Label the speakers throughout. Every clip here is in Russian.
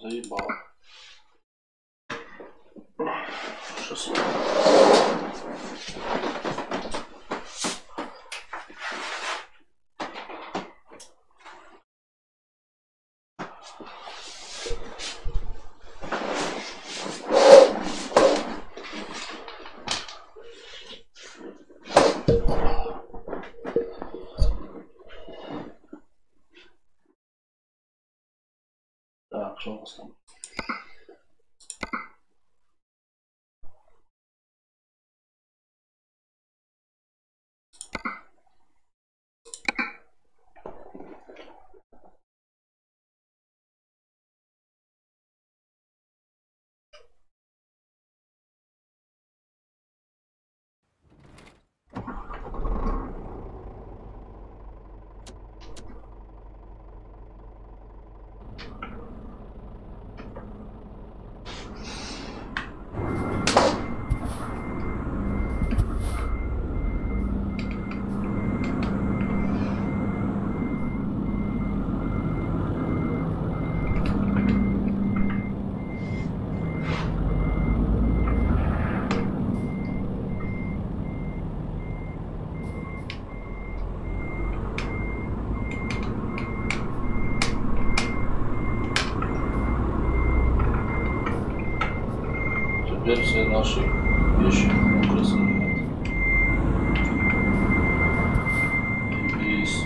Speaker 1: Заебал. Сейчас. Так, что у нас там? Теперь все наши вещи украсили. Есть.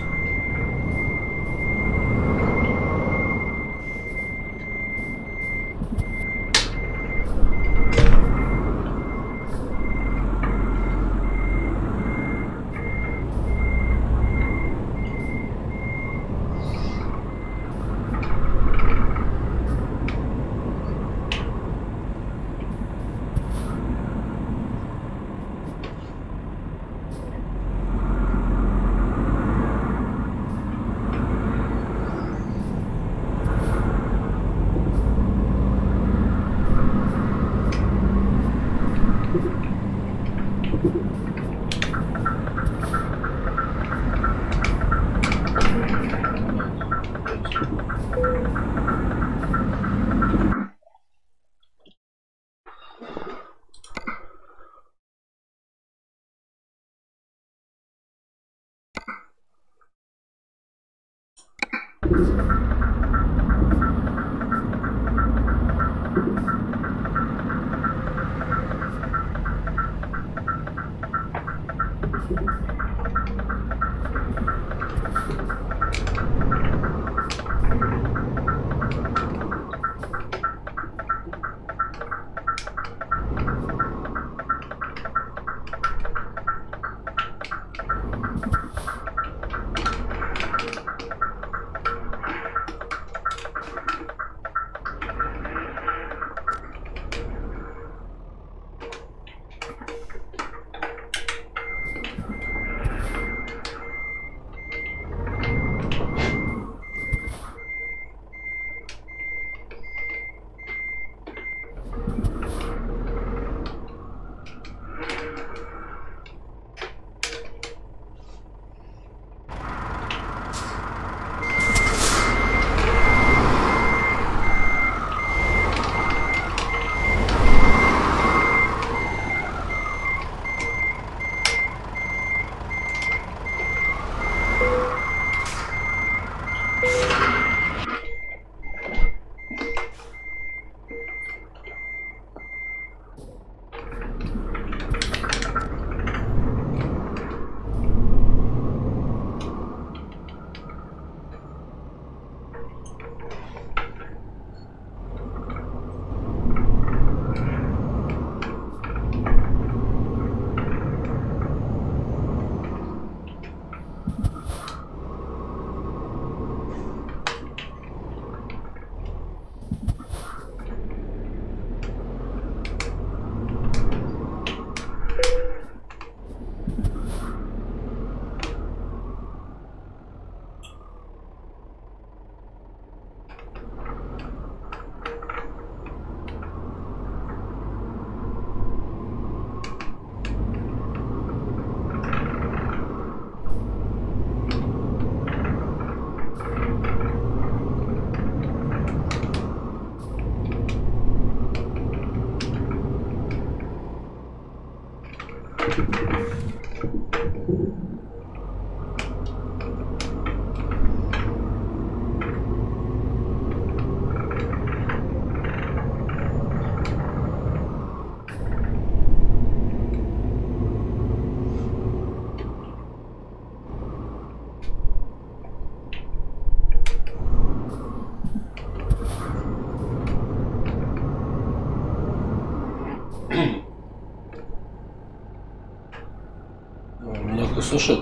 Speaker 1: слышит?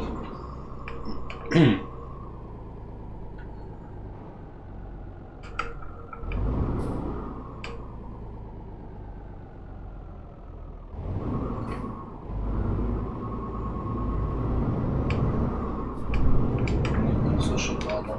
Speaker 1: Не слышит, ладно.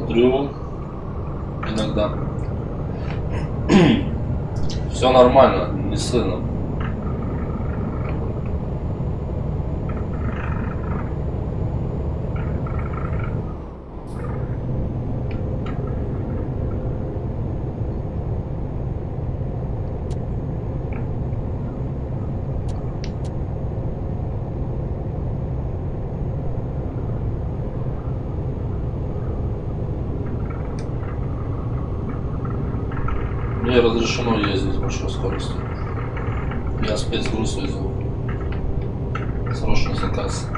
Speaker 1: Смотрю. Иногда. Все нормально, не сына. Мне разрешено ездить с большой скоростью. Я спецгруз везу. Срочный заказ.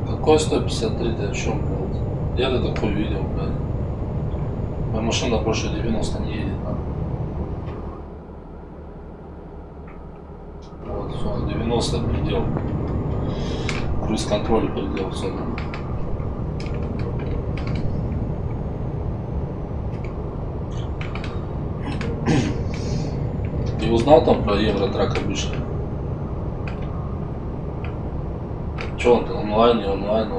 Speaker 1: Какой 153, ты о чем, блядь? Я ты такой видел, блядь. Моя машина больше 90 не едет, да? Вот, все, 90 предел. Круиз-контроль предел, все. Ты узнал там про Евротрак обычно? Че он там, онлайн, не онлайн?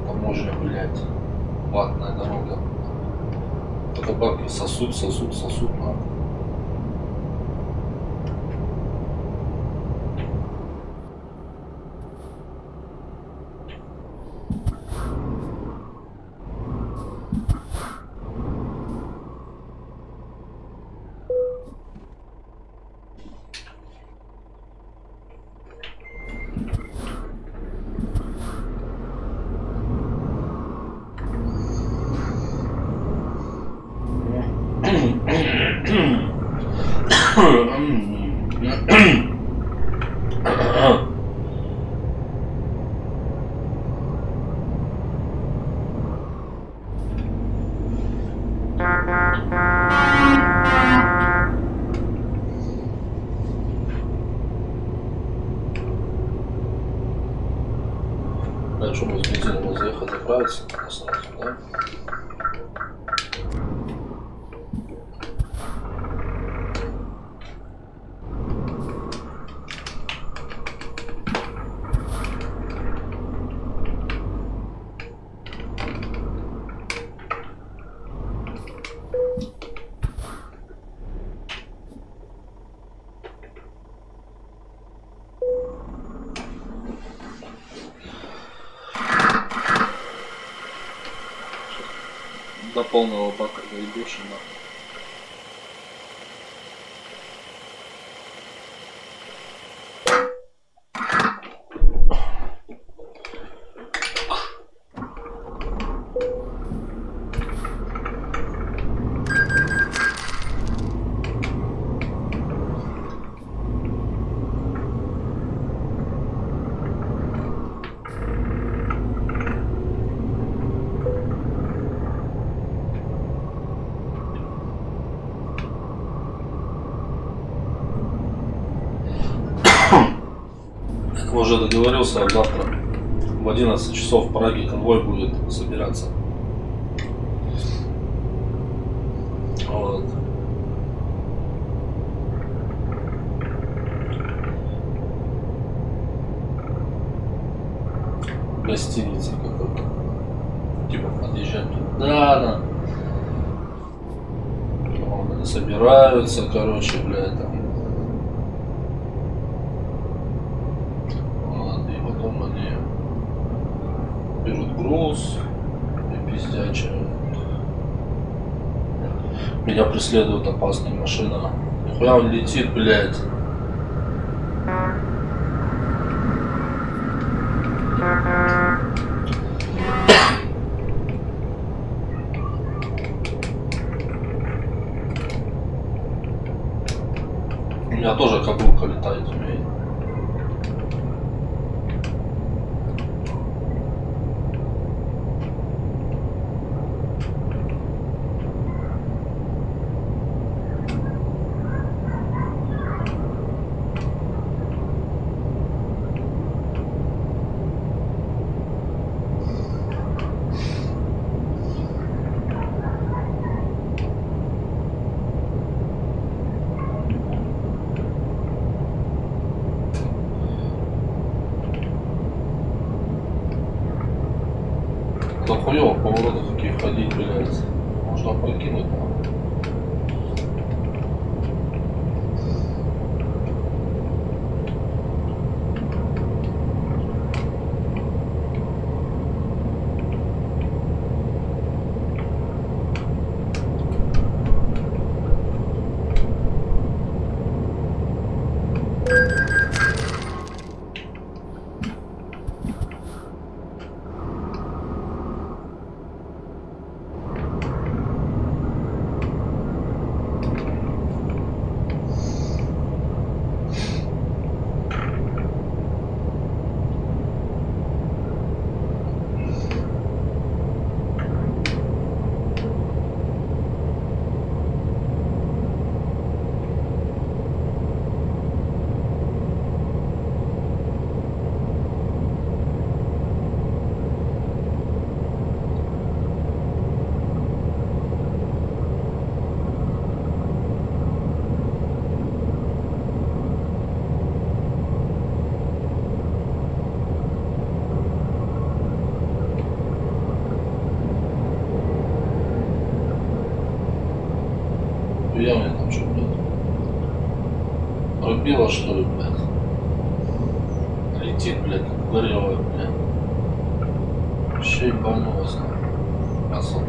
Speaker 1: Таможня, блядь, платная дорога. Только бабки сосут, надо. А что, мы с бензином заехать, заправиться сразу, да? До полного бака заебешь и нахуй. Уже договорился, завтра в 11 часов в Праге конвой будет собираться. Вот. В гостинице какой-то. Типа подъезжать туда, вот, они собираются, короче, блядь, там. Берут груз и пиздячают. Меня преследует опасная машина. Нихуя он летит, блядь. У меня тоже кобылка летает, умеет. как-то хуёво в поворотах такие ходить, блядь. Можно прокинуть, нахуй. Я мне там что, блядь? Пробило, что ли, блядь? Летит, блядь, как угорелая, блядь. Вообще ебанулась, нахуй. Красота.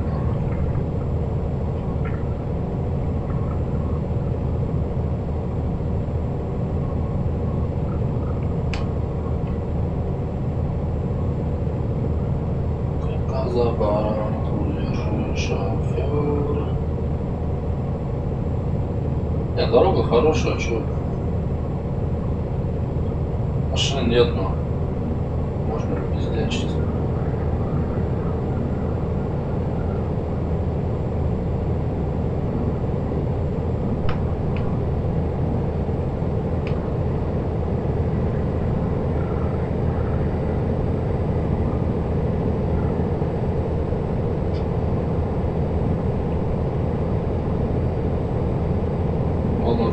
Speaker 1: За баранку лежит шофер. Нет, дорога хорошая, чё? Машин нет, но можно пиздячить.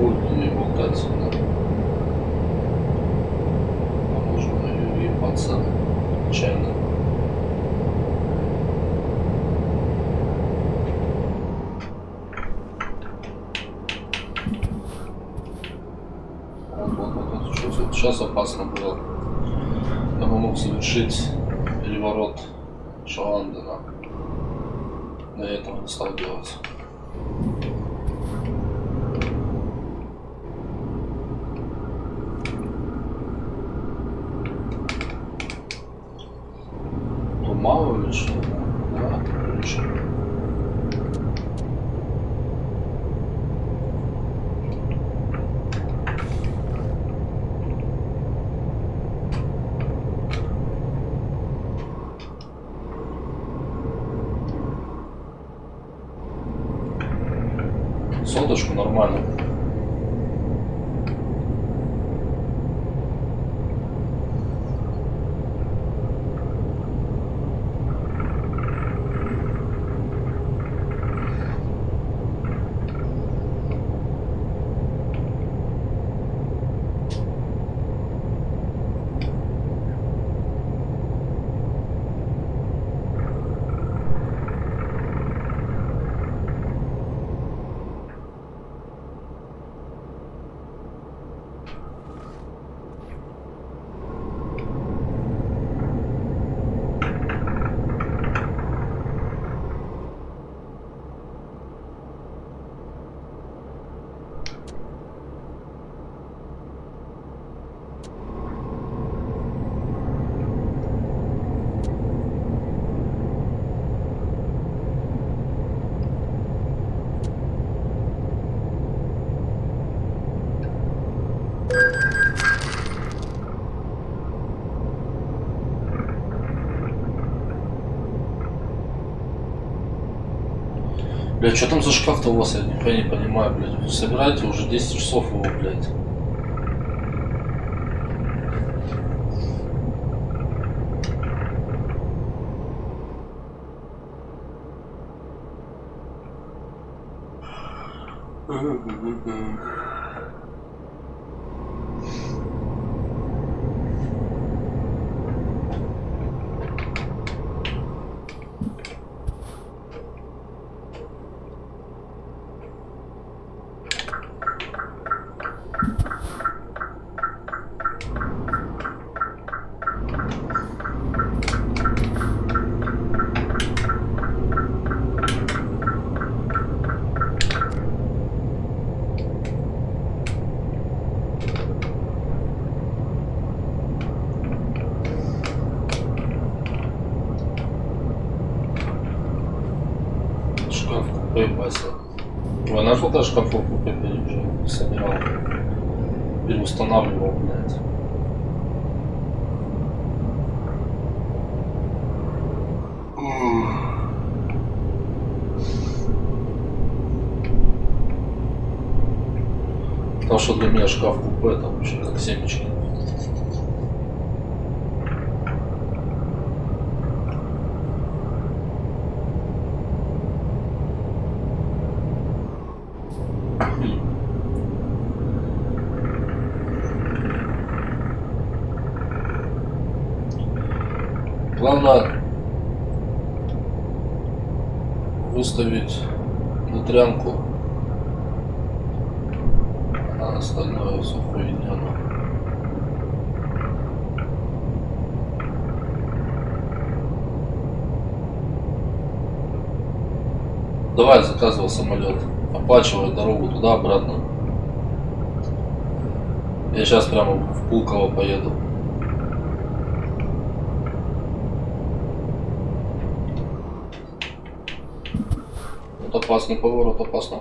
Speaker 1: Руль не болтается, да. А можно и ебаться нечаянно. Вот. Сейчас опасно было. Я бы мог совершить переворот Шаландена. Но я этого не стал делать. Мало или что? Да, лучше. Соточку нормально. Блядь, что там за шкаф-то у вас, я не понимаю, блядь. Вы собираете уже 10 часов его, блядь. Поебаться. Ой, нашел даже шкафов купили, уже собирал. Переустанавливал, блядь. Потому что для меня шкаф купе там вообще как семечки. Главное выставить внутрянку, а остальное все хуйня. Давай, заказывал самолет, оплачивай дорогу туда-обратно. Я сейчас прямо в Пулково поеду. Вот опасный поворот, опасный.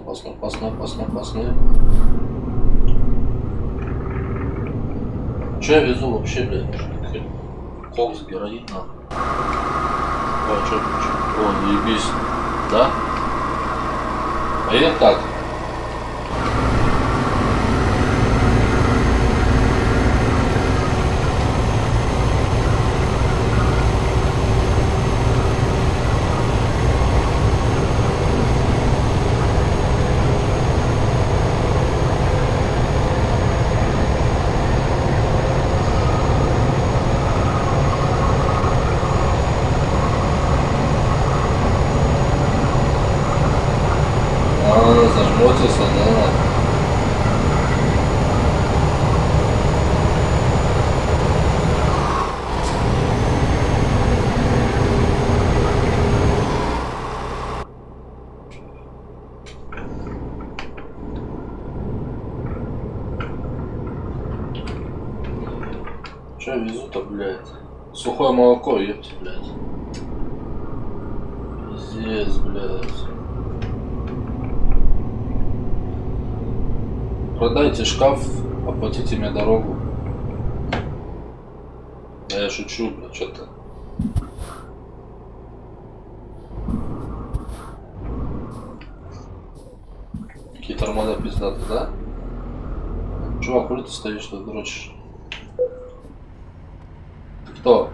Speaker 1: Че я везу вообще, блядь? Кокс, героин, нахуй. А, чё? О, ебись. Да? Поедем так. Зажмотился, да. Че я везу-то, блядь? Сухое молоко, ёпти, блядь. Пиздец, блядь. Продайте шкаф, оплатите мне дорогу. Да я шучу, блядь, что-то. Какие тормоза пиздаты, да? Чувак, куда ты стоишь, что дрочишь? Кто?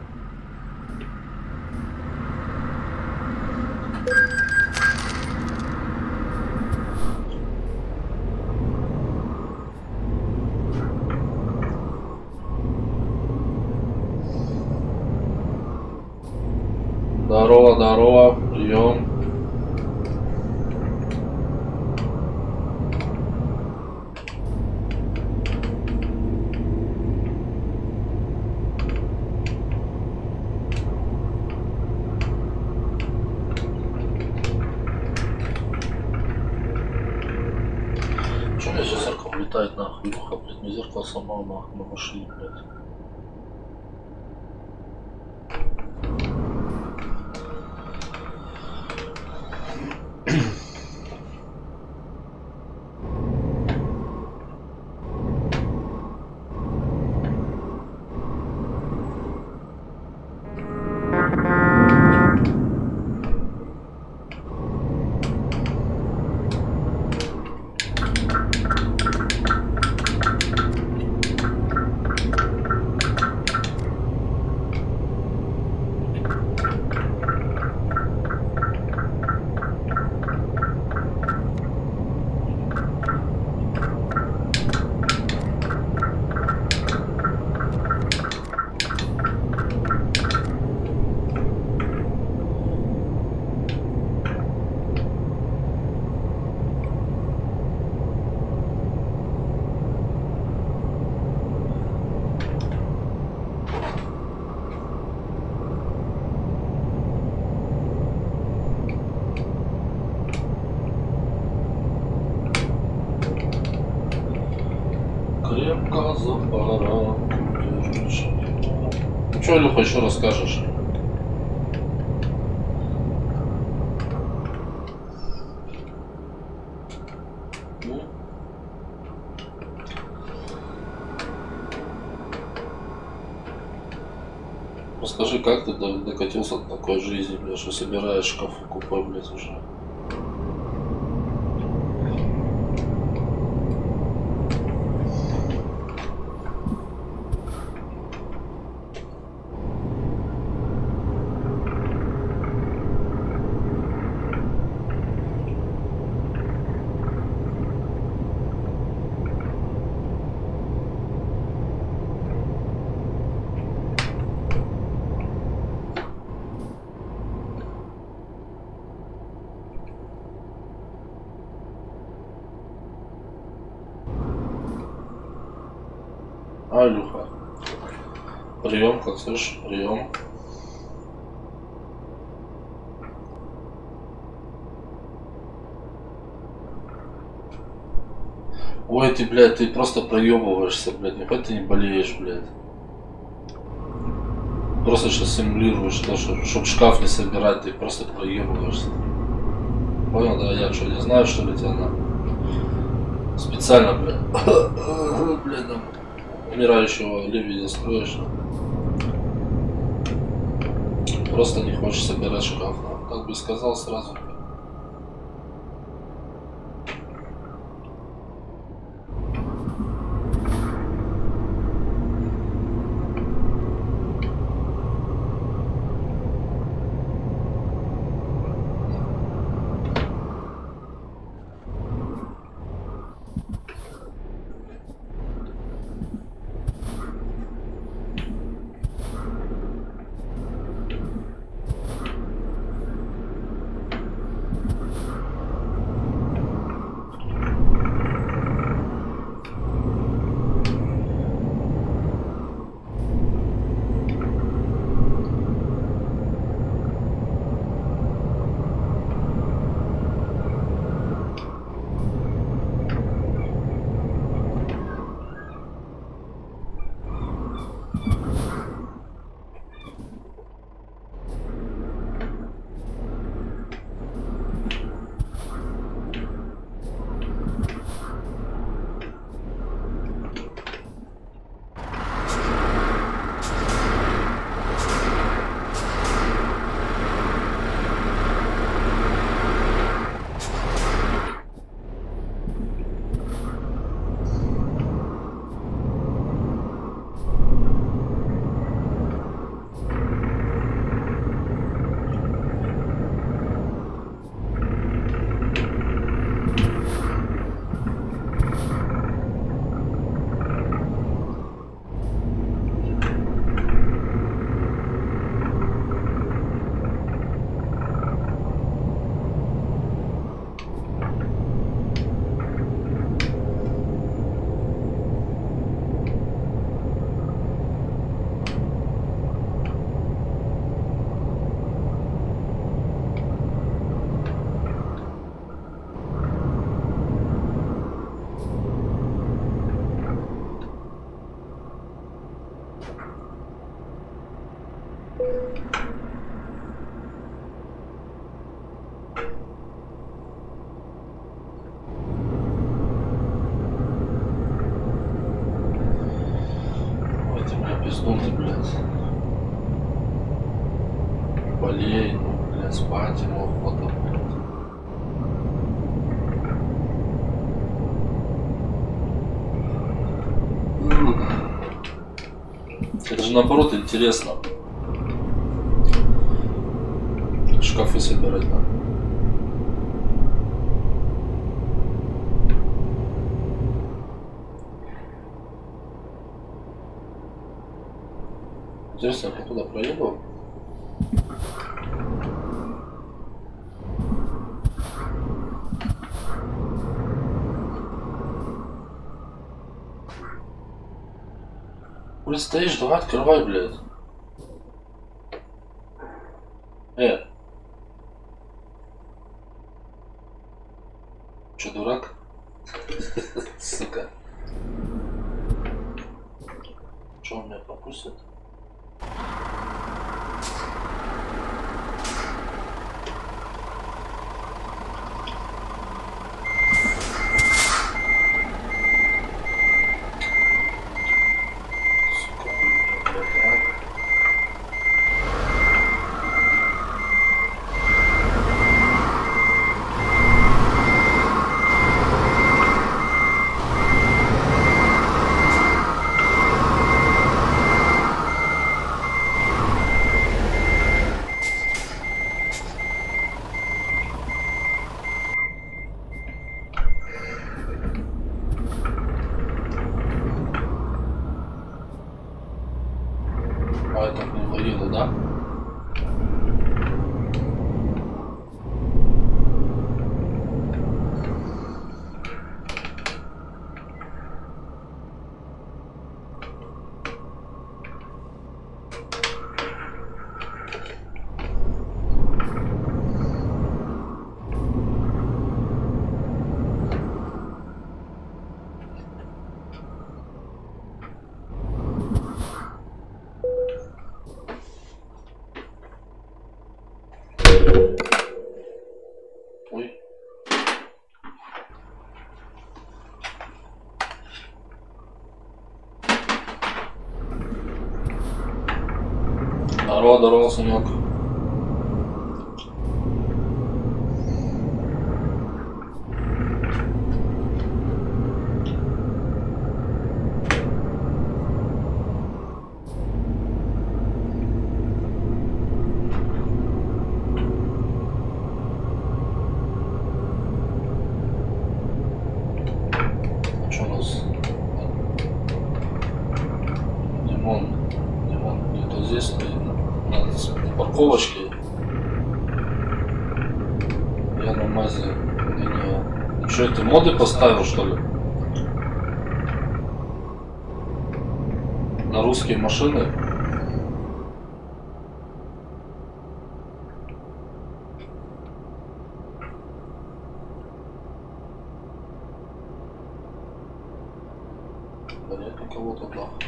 Speaker 1: Здорово, прием. Че у меня сейчас зеркало улетает нахуй, блядь, мне зеркало сломал нахуй на машине, блядь. Крепко за баранку держишь. Ну что, Илюха, еще расскажешь? Расскажи, как ты докатился до такой жизни, блядь, что собираешь шкафы купе, блядь, уже. Алюха. Прием, как слышишь? Прием. Ой, ты, блядь, ты просто проебываешься, блядь. Нихуя ты не болеешь, блядь. Просто сейчас симулируешь то, чтобы шкаф не собирать, ты просто проебываешься. Понял, да? Я что, не знаю, что ли, тебя на... Специально, блядь. Блядь, там умирающего Ливия строишь. Просто не хочешь собирать шкаф. Так бы сказал сразу. Пиздун ты, блядь. Болей, ну, блядь, спать ему охота, блядь. Это же наоборот интересно. Шкафы собирать надо. Интересно, я туда проеду? Блин, стоишь, давай открывай, блядь. Че, дурак? Сука. Че, он меня пропустит? А это не воила, да? Ой. Здорово, здорово, Санек. Что у нас? Димон где-то здесь стоит. На парковочке. Я на мазе гоняю. Ну что, ты моды поставил, что ли? На русские машины? Да нет никого тут нахуй.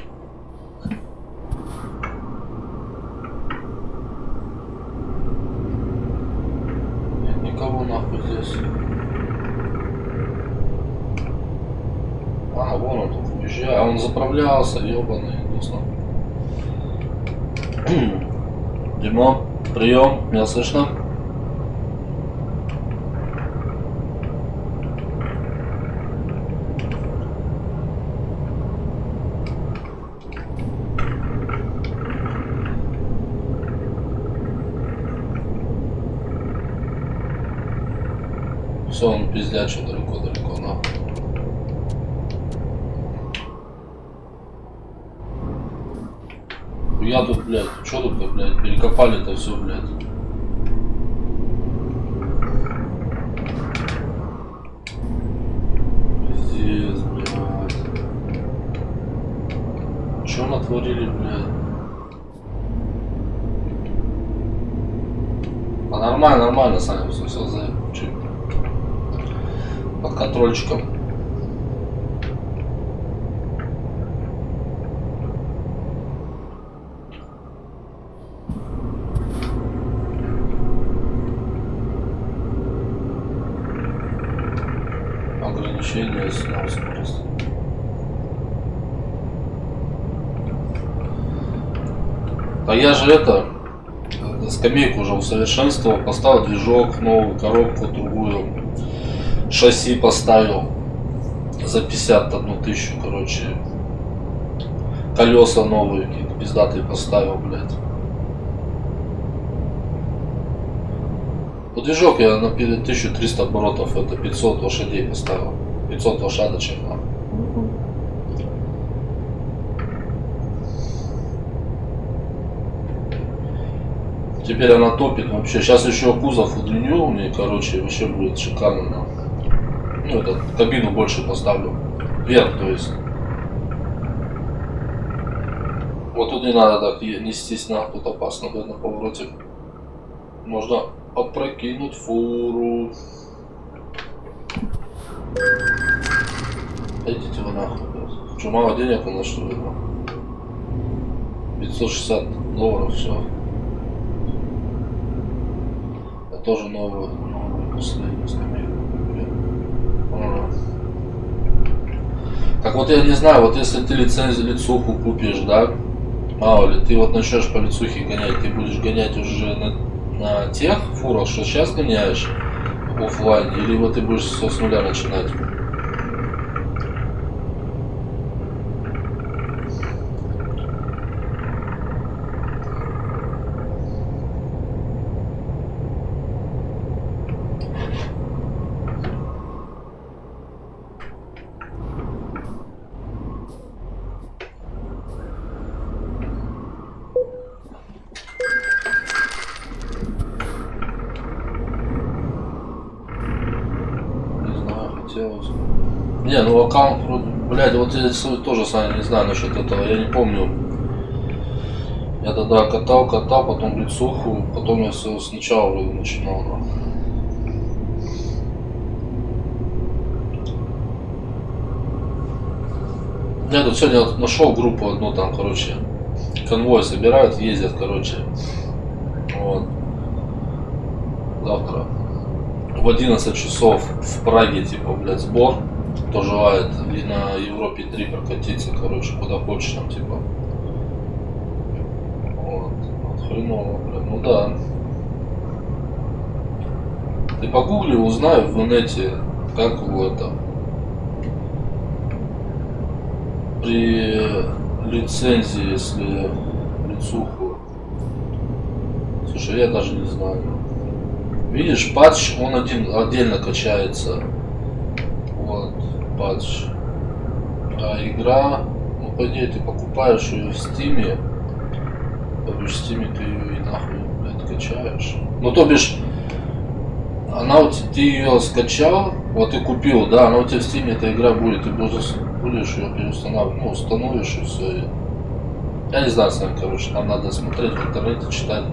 Speaker 1: Нет никого нахуй здесь. А, вон он тут уезжает. А он заправлялся, ебаный индус нахуй. Димон, прием, меня слышно? Все, он пиздячий далеко-далеко нахуй. Я тут, блядь, что тут, блядь, перекопали-то все, блядь. Пиздец, блядь. Что натворили, блядь? А нормально, нормально, Саня, все заебучи. Под контрольчиком. Ограничение снял скорость. А я же это скамейку уже усовершенствовал, поставил движок, новую коробку, другую, шасси поставил за 51 тысячу, короче, колеса новые, какие-то пиздатые поставил, блядь. Ну, движок я на 1300 оборотов, это 500 лошадей поставил, 500 лошадочек. Теперь она топит вообще. Сейчас еще кузов удлиню мне, короче, вообще будет шикарно. Ну, это кабину больше поставлю. Вверх, то есть. Вот тут не надо так нестись, на тут опасно будет на повороте. Можно опрокинуть фуру. Идите вы нахуй. Что, мало денег у нас, что ли? 560 долларов, все. Тоже новую последнюю скамейку. Так вот я не знаю, вот если ты лицуху купишь, да, мало ли, ты вот начнешь по лицухе гонять, ты будешь гонять уже на тех фурах, что сейчас гоняешь в офлайне, или вот ты будешь все с нуля начинать. Не, ну аккаунт, блядь, вот я тоже сам не знаю насчет этого, я не помню. Я тогда катал, потом лицуху, потом я сначала вроде начинал. Да. Я тут сегодня нашел группу одну, там, короче, конвой собирают, ездят, короче. Вот. Завтра в 11 часов в Праге, типа, блядь, сбор. Кто желает и на Европе 3 прокатиться, короче, куда хочешь там, типа. Вот. Хреново, блядь, ну да. Ты погугли, узнай в инете, как его это. При лицензии, если лицуху. Слушай, я даже не знаю. Видишь, патч, он отдельно качается. Вот, патч. А игра, ну по идее ты покупаешь ее в стиме. То бишь в стиме ты ее и нахуй, блядь, качаешь. Ну то бишь, она у тебя, ты ее скачал, вот ты купил, да, она у тебя в стиме эта игра будет, ты будешь ее переустанавливать, ну установишь и все. Я не знаю сам, короче, нам надо смотреть в интернете, читать.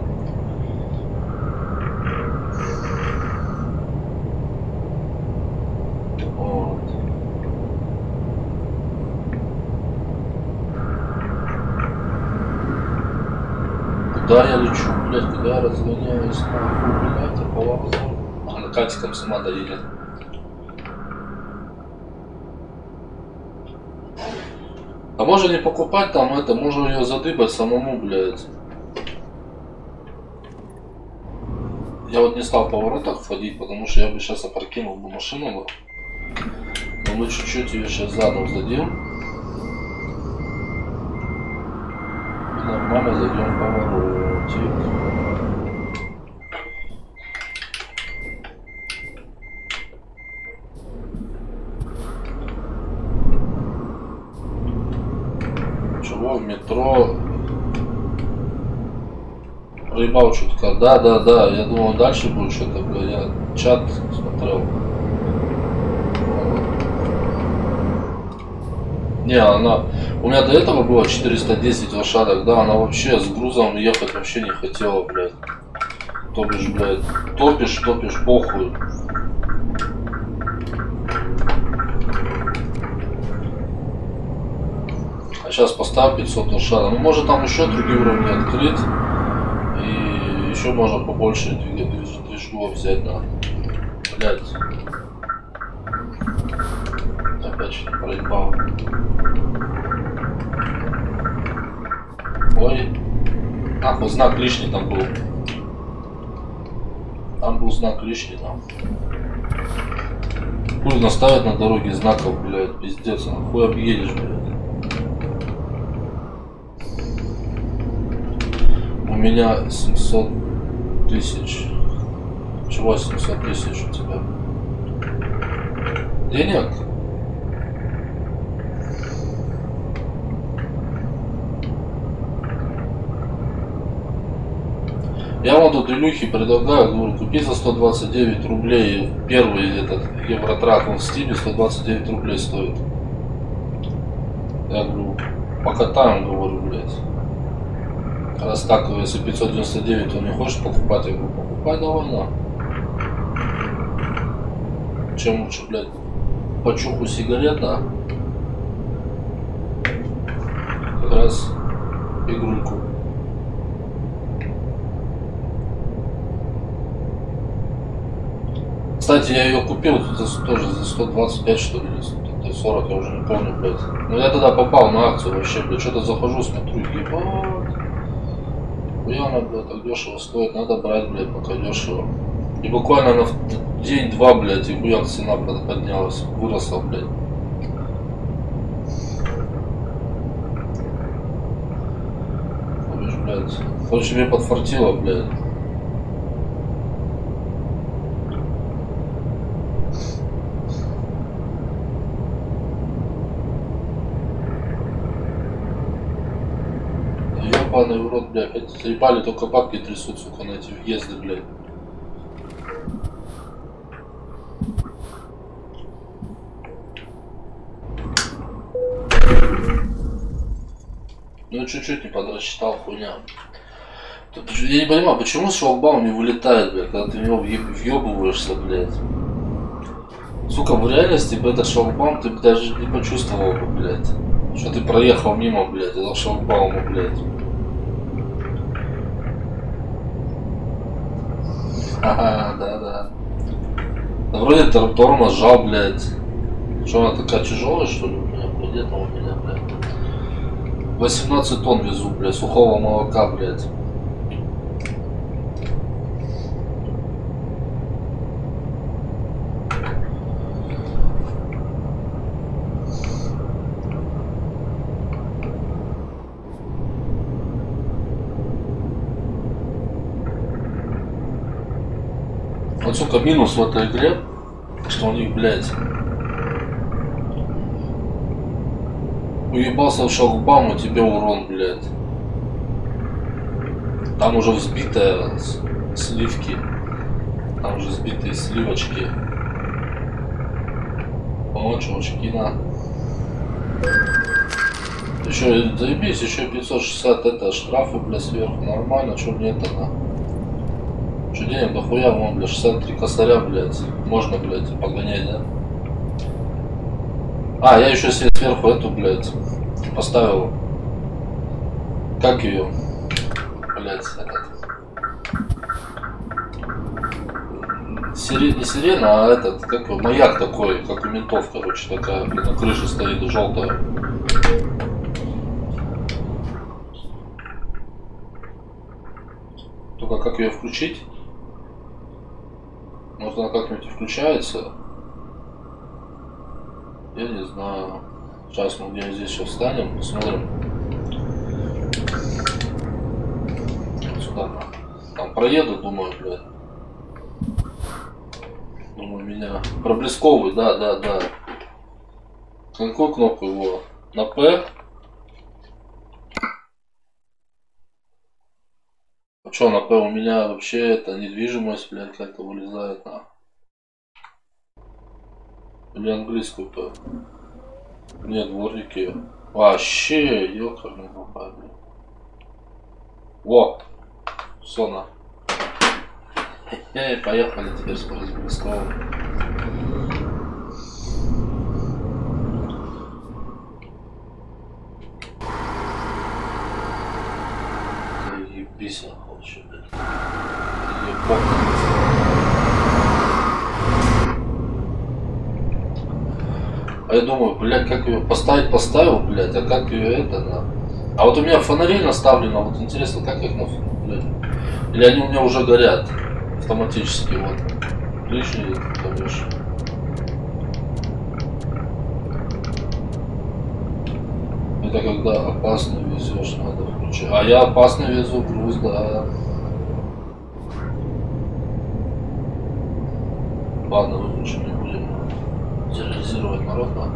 Speaker 1: Вот. Куда я лечу, блядь, куда я разгоняюсь, нахуй, блядь, это поворот. А на катиком сама доедет. А можно не покупать там это, можно ее задыбать самому, блядь. Я вот не стал в поворотах входить, потому что я бы сейчас опрокинул бы машину. Но мы чуть-чуть ее сейчас задом задем. И нормально зайдем в поворотик. Чего в метро? Проебал чутка. Да, я думал дальше будет что-то, бля, я чат смотрел. Не, она... У меня до этого было 410 лошадок, да, она вообще с грузом ехать вообще не хотела, блядь. То бишь, блядь, топишь, похуй. А сейчас поставь 500 лошадок. Ну, может там еще другие уровни открыть. И еще можно побольше движков взять, да. Блядь. Опять что-то проебал. Ой. Нахуй знак лишний там был. Там был знак лишний, там. Хуй наставят на дороге знаков, блядь, пиздец, нахуй объедешь, блядь. У меня 700 тысяч. Чего 700 тысяч у тебя? Денег? Я вам тут Илюхе предлагаю, говорю, купи за 129 рублей первый этот Евротрак, он в Стиме 129 рублей стоит. Я говорю, покатаем, говорю, блядь. Раз так, если 599, то не хочешь покупать, я говорю, покупай довольно. Чем лучше, блядь, почуху сигарет, да? Как раз игрульку. Кстати, я ее купил тоже за 125, что ли, или 40, я уже не помню, блядь. Но я тогда попал на акцию вообще, блядь, что-то захожу, смотрю, ебать. Хуяна, блядь, так дешево стоит, надо брать, блядь, пока дешево. И буквально на день-два, блядь, и хуян цена поднялась, выросла, блядь. Помнишь, блядь, короче, мне подфартило, блядь. Ебаный в рот, блядь, опять заебали, только бабки трясут, сука, на эти въезды, блядь. Ну чуть-чуть не подрасчитал, хуйня. Я не понимаю, почему шлагбаум не вылетает, блядь, когда ты в него въебываешься, блядь. Сука, в реальности бы этот шлагбаум ты бы даже не почувствовал бы, блядь. Что ты проехал мимо, блядь, этого шлагбаума, блядь. Ага, да. Да вроде тормоз жал, блядь. Что она такая тяжелая, что ли, у меня, блядь, это у меня, блядь. 18 тонн везу, блядь, сухого молока, блядь. Вот, сука, минус в этой игре, что у них, блядь, уебался в шлагбаум, у тебя урон, блядь. Там уже взбитые сливки, там уже сбитые сливочки. О, чувачки, на. Еще, заебись, еще 560 это штрафы, блядь, сверху, нормально, что мне это, на. Что денег дохуя, вон, бля, 63 косаря, блядь. Можно, блядь, погонять, да? А, я еще себе сверху эту, блядь, поставил. Как ее? Блядь, этот. Не сирена, а этот, как его, маяк такой, как у ментов, короче, такая, блин, на крыше стоит, желтая. Только как ее включить? Может, она как-нибудь включается? Я не знаю. Сейчас мы где-нибудь здесь сейчас встанем, посмотрим. Сюда. Там проеду, думаю, блядь. Думаю, меня... Проблесковый, да. Какую кнопку его? На П? А что, на П у меня вообще это недвижимость, блядь, как-то вылезает, на. Или английскую П? Нет, дворники. Вообще, ёлка-блин, блядь. Во! Сона. Поехали теперь с Проблесковым. Заебись, нахуй, вообще, блядь. А я думаю, блядь, как ее поставил, блядь, а как ее это, на. А вот у меня фонари наставлено, вот интересно, как их блядь. Или они у меня уже горят автоматически, вот. Лишние, конечно. Это когда опасно везешь, надо включать. А я опасно везу груз, да. Ладно, выключим, не будем терроризировать народ, да.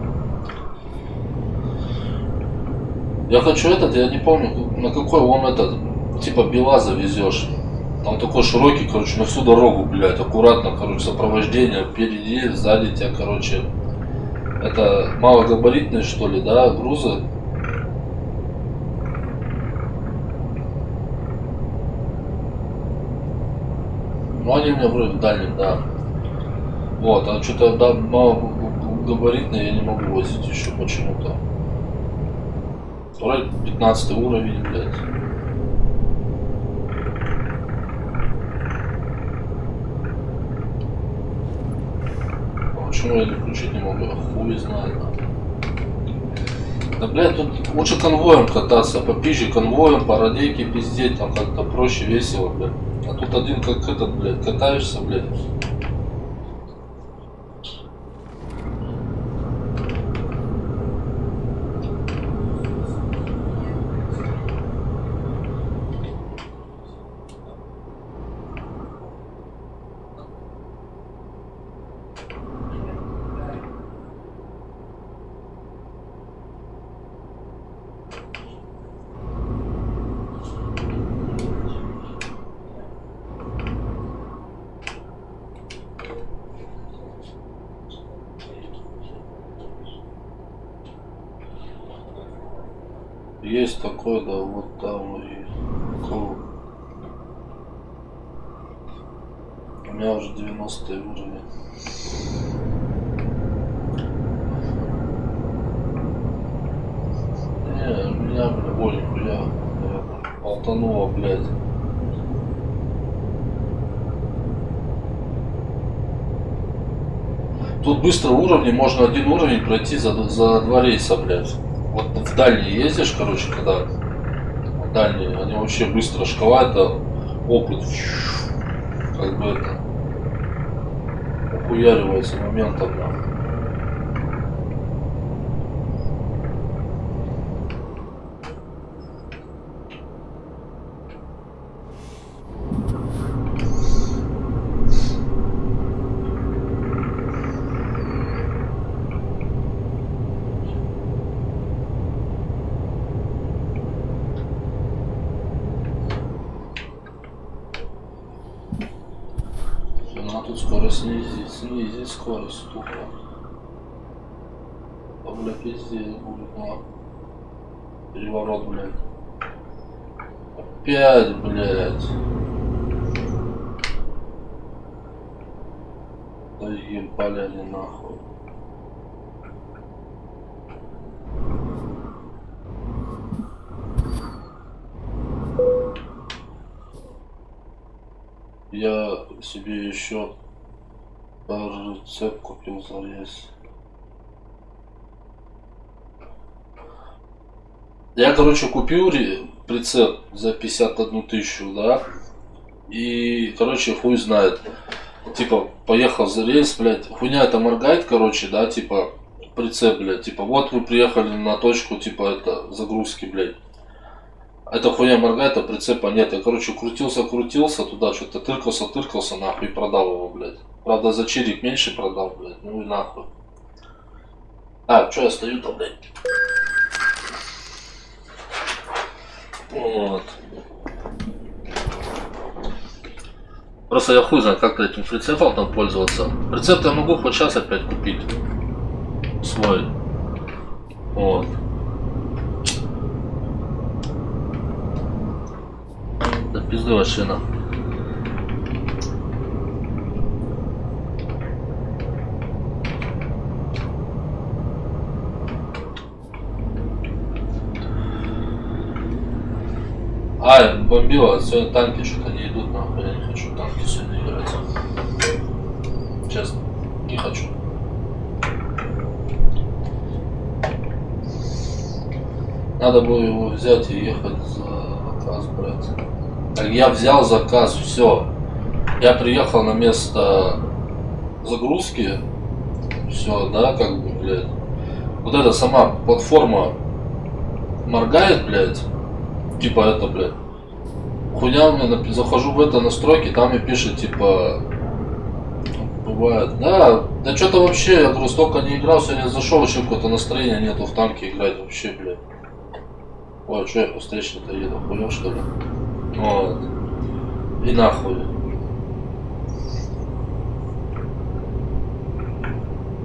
Speaker 1: Я хочу этот, я не помню, на какой он этот, типа БелАЗа везешь. Он такой широкий, короче, на всю дорогу, блядь, аккуратно, короче, сопровождение, впереди, сзади тебя, короче. Это малогабаритные, что ли, да, грузы? Ну, они у меня вроде в дальнем, да. Вот, а что-то, да, малогабаритные я не могу возить еще почему-то. Вроде 15 уровень, блядь. Почему я это включить не могу? Хуй знает. Да, блядь, тут лучше конвоем кататься, попизже конвоем, по радейке пиздеть, там как-то проще, весело, блядь. А тут один как этот, блядь, катаешься, блядь. есть такой, да, вот там и круг. У меня уже 90 уровень. Не, у меня, бля, ой, я болтануло, блядь. Тут быстро уровни, можно один уровень пройти за 2 рейса, блядь. Вот в дальние ездишь, короче, когда дальние, они вообще быстро, шкала это опыт, как бы это, охуяривается моментом, да. Надо тут скорость снизить скорость, тупо. А, бля, пиздец будет, а. Переворот, блядь. Опять, блядь. Да ебали они нахуй. Я себе еще рецепт купил за рейс. Я, короче, купил прицеп за 51 тысячу, да, и, короче, хуй знает, типа, поехал за рейс, блядь, хуйня это моргает, короче, да, типа, прицеп, блядь, типа, вот вы приехали на точку, типа, это, загрузки, блядь. Эта хуйня моргает, а прицепа нет. Я, короче, крутился туда, что-то тыркался, нахуй, и продал его, блядь. Правда, за чирик меньше продал, блядь, ну и нахуй. А, что я стою-то, блядь? Вот. Просто я хуй знаю, как этим прицепом там пользоваться. Прицеп я могу хоть сейчас опять купить. Свой. Вот. Да пизды вообще на. А, бомбила, сегодня танки что-то не идут, нахуй, я не хочу танки сегодня играть. Честно, не хочу. Надо было его взять и ехать за заказ брать. Так я взял заказ, все. Я приехал на место загрузки. Все, да, как бы, блядь. Вот эта сама платформа моргает, блядь. Типа это, блядь. Хуйня у меня, захожу в это настройки, там и пишет, типа, бывает, да что-то вообще, я говорю, столько не играл, сегодня зашел, еще какое-то настроение нету в танке играть вообще, блядь. Ой, что я по встречной-то еду, хуел что ли? Вот. И нахуй.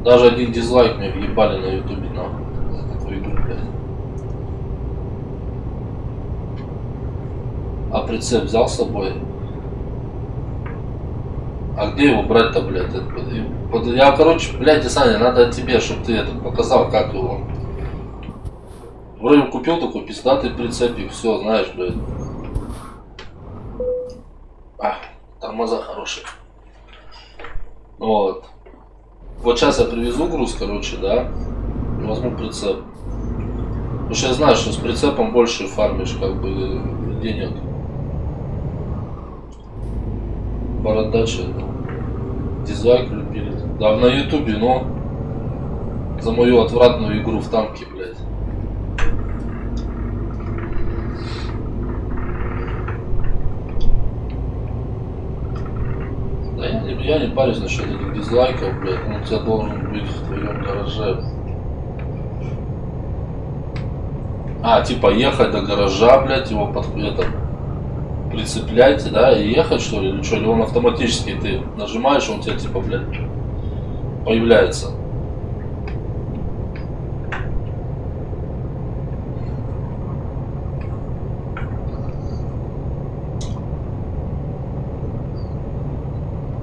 Speaker 1: Даже один дизлайк мне въебали на ютубе, нахуй. За такую игру, блядь. А прицеп взял с собой? А где его брать-то, блядь? Я, короче, блядь, Саня, надо тебе, чтобы ты это показал, как его. Вроде купил такой пиздатый прицепик, все, знаешь, блядь. А, тормоза хорошие. Вот. Вот сейчас я привезу груз, короче, да. Возьму прицеп. Потому что я знаю, что с прицепом больше фармишь, как бы, денег. Бородачи, дизлайк любили. Да, на ютубе, но за мою отвратную игру в танки, блядь. Да я не парюсь насчет этих дизлайков, блядь. Он у тебя должен быть в твоем гараже. А, типа ехать до гаража, блядь, его прицеплять, да, и ехать, что ли, или что, или он автоматически, ты нажимаешь, он у тебя, типа, блядь, появляется.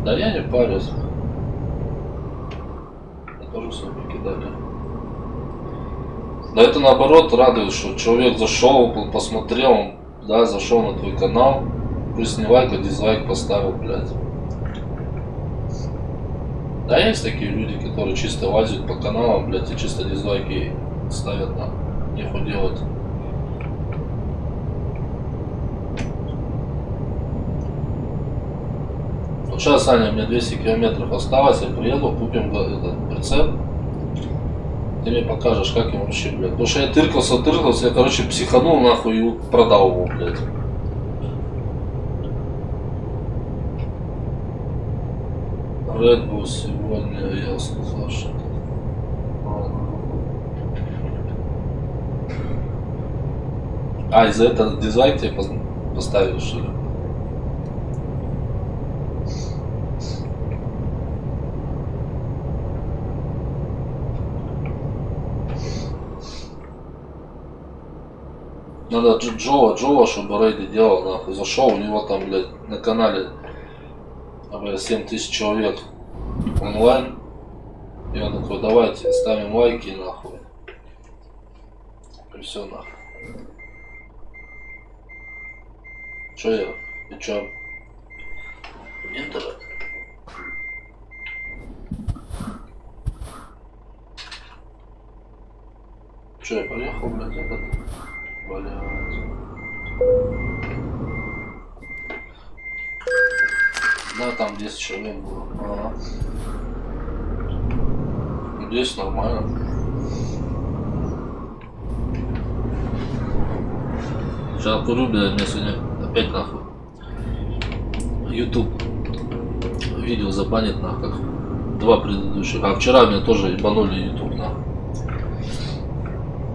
Speaker 1: Да я не парюсь. Я тоже все покидали. Да это наоборот радует, что человек зашел, посмотрел, да, зашел на твой канал, пусть не лайк, а дизлайк поставил, блядь. Да, есть такие люди, которые чисто лазят по каналам, блядь, и чисто дизлайки ставят, на нехуй делать. Вот сейчас, Аня, мне 200 километров осталось, я приеду, купим этот прицеп. Ты мне покажешь, как им вообще, блядь. Потому что я тыркался, я, короче, психанул нахуй и продал его, блядь. Red Bull сегодня, я сказал, что... А, из-за этого дизлайк тебе поставили, что ли? Надо Джоа, чтобы рейды делал, нахуй. Зашел, у него там, блядь, на канале 7000 человек онлайн. И он такой, давайте ставим лайки, нахуй. И все, нахуй. Че я? И че? Интернет? Че, я поехал, блядь, этот? Блядь. Да, там 10 человек было. Ага. Здесь нормально. Сейчас курю, блядь, мне сегодня опять нахуй YouTube видео забанит, нахуй, как 2 предыдущих. А вчера меня тоже ебанули YouTube, нахуй.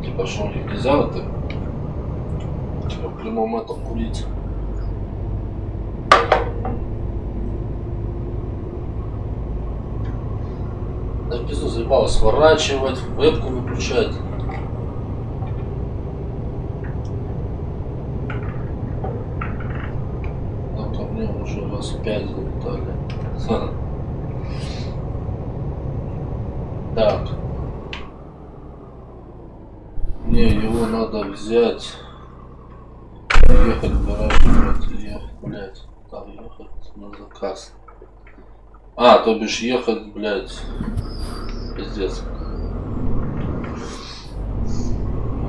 Speaker 1: Типа, что у них нельзя вот так, типа, в прямом этом курить. Да пизду заебало сворачивать, вебку выключать. Ну ко мне уже раз 5 залетали. Так. Не, его надо взять. Ехать в гараж, блядь, там ехать на заказ. А, то бишь ехать, блядь, пиздец.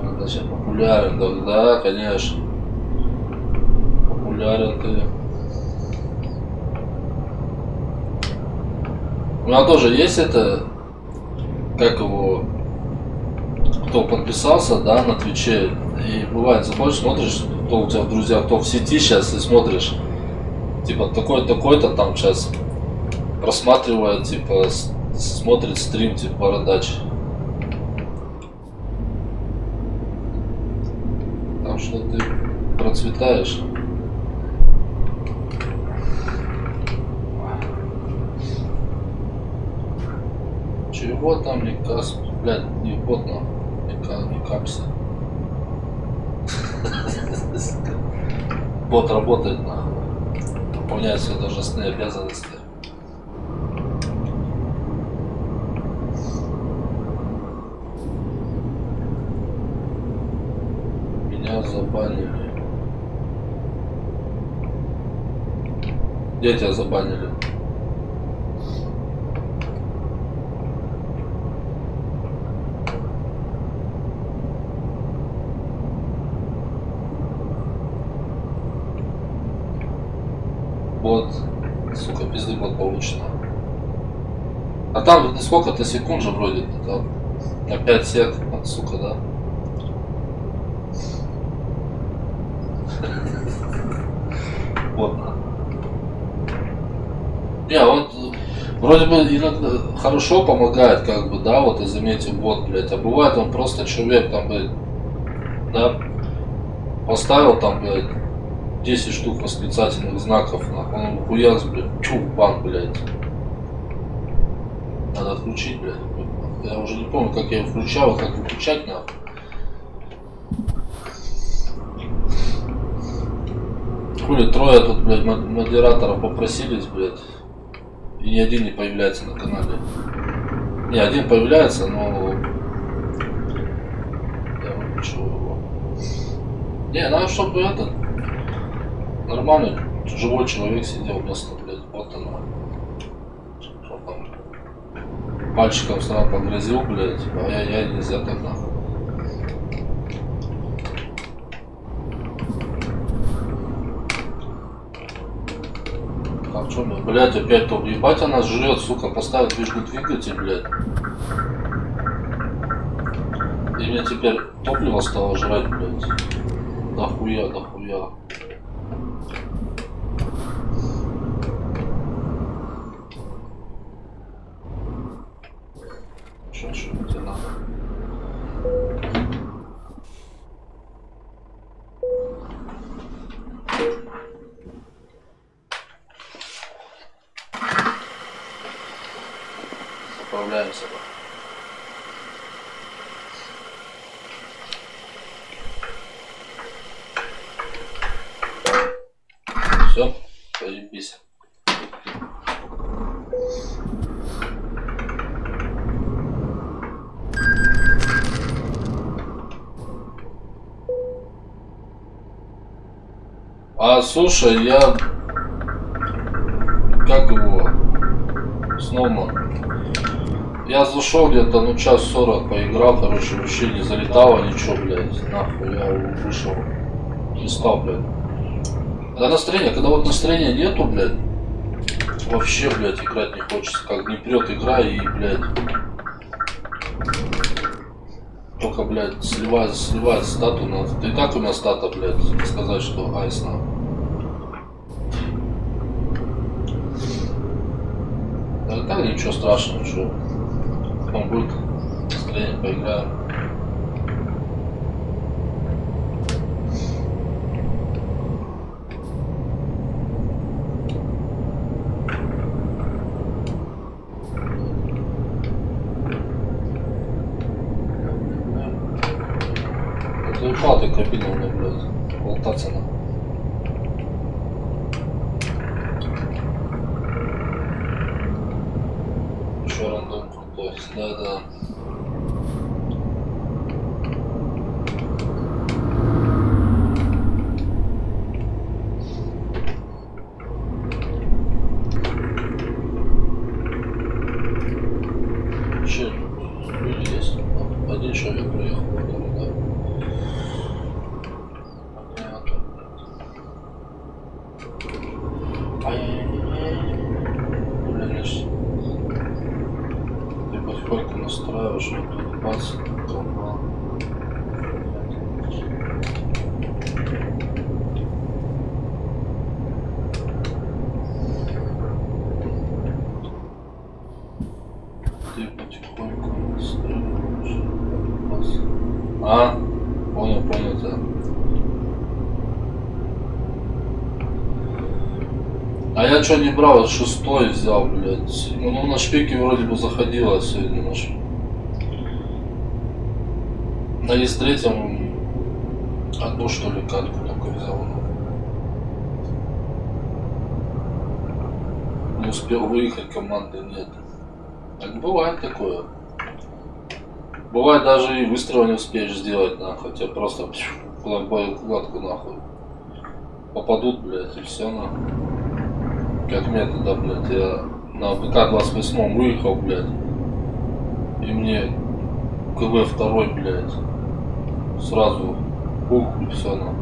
Speaker 1: Это сейчас популярен, да, конечно. Популярен ты. У меня тоже есть это, как его, кто подписался, да, на Твиче. И бывает, заходишь, смотришь, кто у тебя в друзьях, кто в сети сейчас, и смотришь, типа, такой-то там сейчас просматривает, типа, смотрит стрим, типа, Бородач. Там что ты процветаешь. Чего там не кас, блядь, не бот, не капси. Бот работает, нахуй. Выполняет свои должностные обязанности. Меня забанили. Где тебя забанили? Бот, сука, пизды бот получено. А там сколько-то секунд же вроде, там, на 5 сек, сука, да? Вот. Не, он вроде бы иногда хорошо помогает, как бы, да, вот и заметил бот, блядь, а бывает он просто человек там, блядь, да, поставил там, блядь, 10 штук восклицательных знаков, нахуй, он хуяз, блядь, чу, бан, блядь. Надо отключить, блядь. Я уже не помню, как я его включал, как выключать, нахуй. Хули, трое тут, блядь, модераторов попросились, блядь. И ни один не появляется на канале. Не, один появляется, но я выключил его. Не, надо, чтобы этот нормальный живой человек сидел вместо, блядь, вот оно. Что там? Пальчиком сразу погрозил, блядь, ай-яй-яй, нельзя так нахуй. Так, что, блядь, опять топ, ебать она жрет, сука, поставит вижу двигатель, блядь. И мне теперь топливо стало жрать, блядь. Дохуя, дохуя. Что тебе надо? Справляемся. Все, поебись. А слушай, я как его снова я зашел где-то ну час 40 поиграл, короче, вообще не залетало ничего, блядь, нахуй я вышел, не стал, блядь. Когда настроение, когда вот настроения нету, блядь, вообще, блядь, играть не хочется, как не прет игра и, блядь, только, блядь, сливает стату, на... Да и так у меня стата, блядь, сказать, что айс, нахуй. Да и так ничего страшного, что потом будет настроение, поиграем. Заебал ты кабину, блядь, болтаться на. Еще рандом крутой, да. Че, люди есть? Один человек приехал, да. Ты потихоньку настраиваешь, вот тут бац, труба. Ты потихоньку настраиваешь, бац. А, понял, да. А я что не брал, 6-й взял, блядь. Ну на шпике вроде бы заходила сегодня на ИС-3 одну что ли катку только взял. Не успел выехать, команды нет. Так бывает такое. Бывает даже и выстрела не успеешь сделать, нахуй. Тебя просто кладку нахуй попадут, блядь, и все нахуй. Как мне тогда, блядь, я на БК-28 выехал, блядь, и мне КВ-2, блядь, сразу ух, и все нахуй.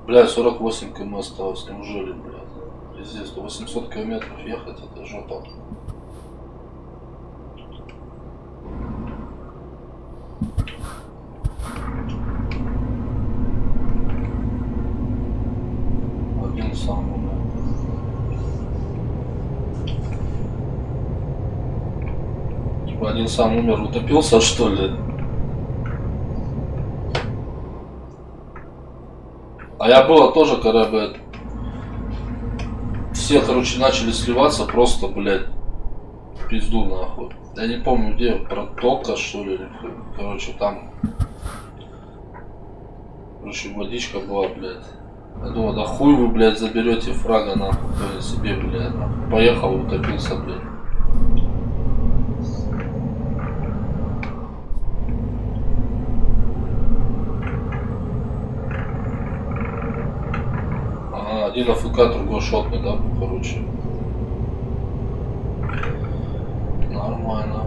Speaker 1: Бля, 48 км осталось, неужели, блядь? Пиздец, 800 километров ехать, это жопа. Один сам умер. Типа один сам умер, утопился, что ли? А Моя была тоже, когда, блядь, все, короче, начали сливаться, просто, блядь, пизду нахуй. Я не помню где, протока что ли, короче, там, короче, водичка была, блядь. Я думал, да хуй вы, блядь, заберете фрага нахуй, то я себе, блядь, нахуй. Поехал, утопился, блядь. Ага, один АФК, другой шотный, да, короче. Нормально.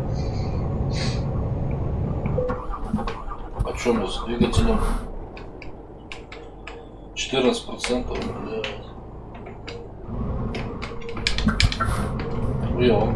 Speaker 1: А что мы с двигателем? 14%, блядь. Хуёво.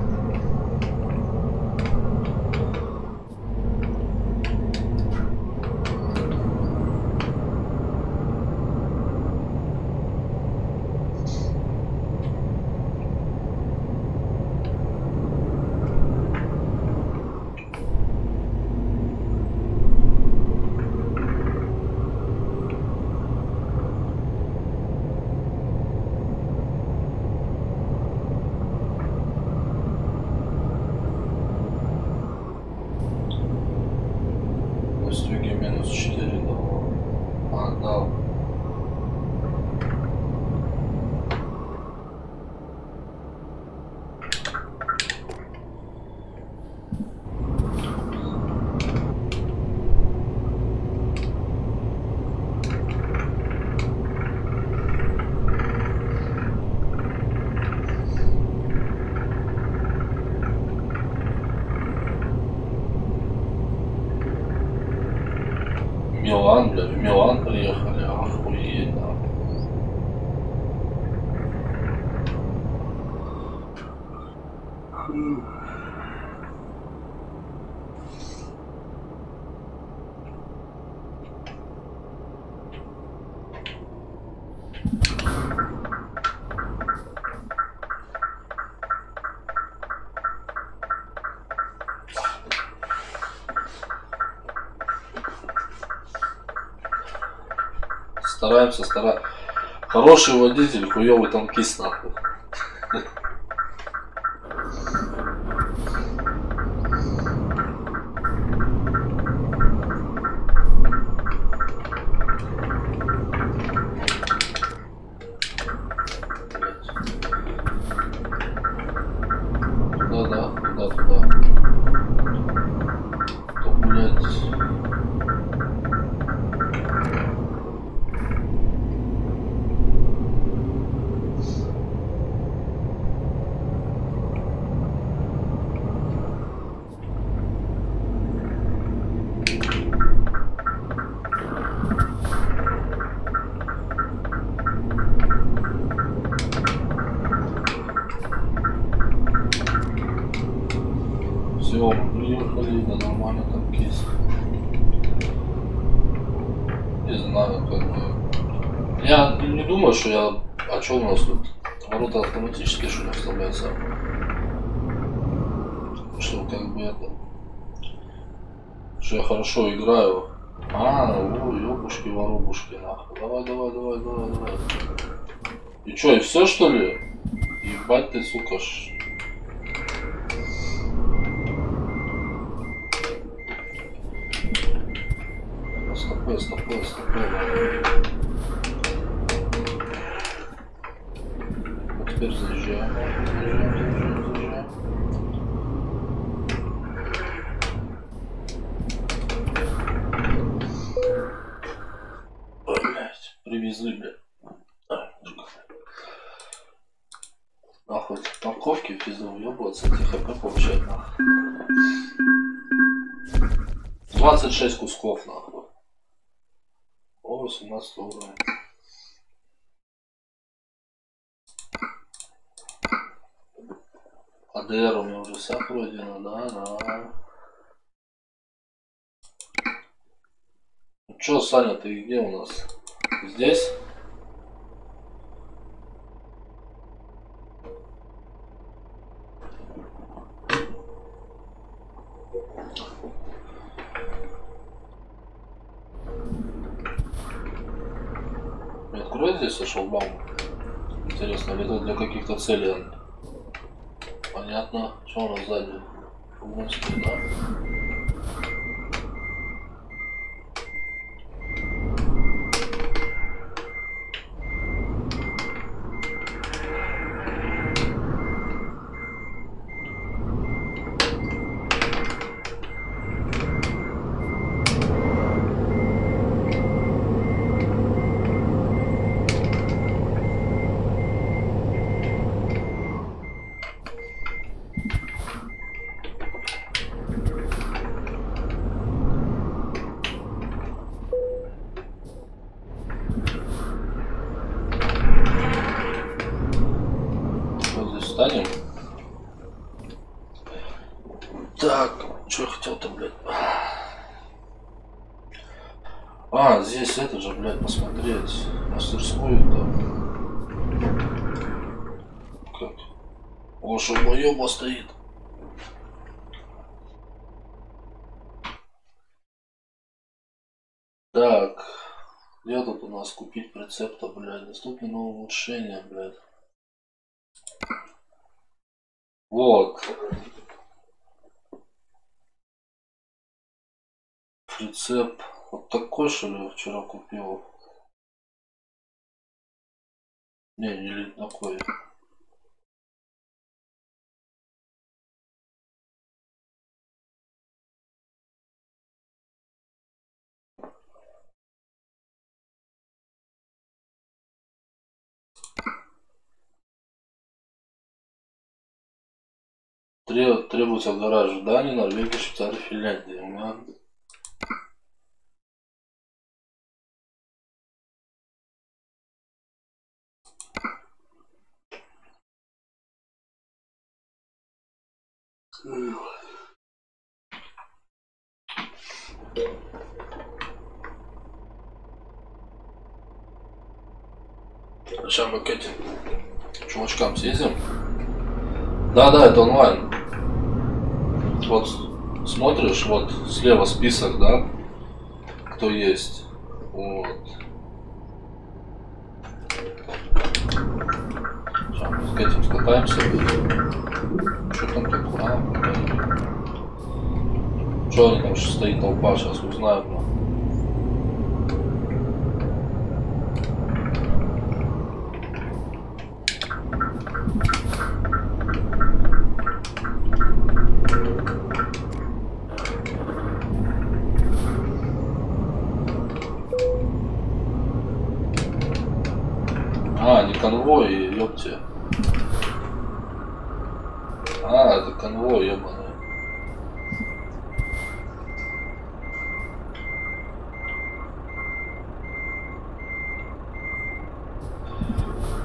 Speaker 1: Стюги минус 4 дал. А, дал. Милан, бля, в Милан приехали, охуеть, да. Стараемся. Хороший водитель, хуёвый танкист, нахуй. Туда. То, блядь. Все, приехали, да нормально там кейс. Не знаю, как бы. Я не думаю, что я... А что у нас тут? Ворота автоматически что ли вставляются? Что как бы это... Что я хорошо играю. Ёбушки, воробушки, нахуй. Давай. И чё, и все что ли? Ебать ты, сука, Стопэ. Вот теперь заезжаем. Ой, блядь, привезли, блядь. Нахуй, парковки пизду уебываться, ТХП получать, нахуй. 26 кусков, нахуй. О, 18 уровень. АДР у меня уже вся пройдена, да. Ну чё, Саня, ты где у нас? Здесь? закроет здесь шлагбаум? Интересно, или это для каких-то целей? Понятно. Что у нас сзади? Фургонский, да? Встанем. Так, что я хотел-то, блядь? А, здесь это же, блядь, посмотреть. Мастерскую-то. Как? О, что моё стоит. Так. Где тут у нас купить прицеп-то, блядь? Доступны новые улучшения, блядь. Вот. Прицеп. Вот такой, что ли, вчера купил? Не такой. Требуется гараж в Дании, Норвегии, Швейцарии, Финляндии. Сейчас мы к этим чувачкам съездим. Да, это онлайн. Вот смотришь, вот слева список, да, кто есть. Вот. Сейчас мы с этим скатаемся. Что там такое? Что они там стоит толпа, сейчас узнаем. А, не конвой, ёпте. А, это конвой, ёбаный.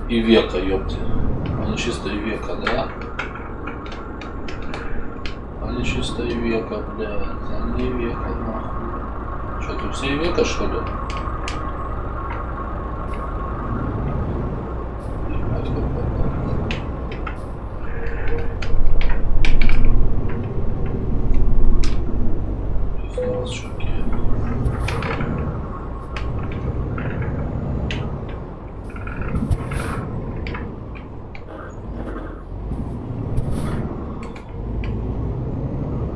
Speaker 1: И века, ёпте. Они чисто и века, да? Они чисто и века, блядь. Они века, нахуй. Что, тут все и века, что ли?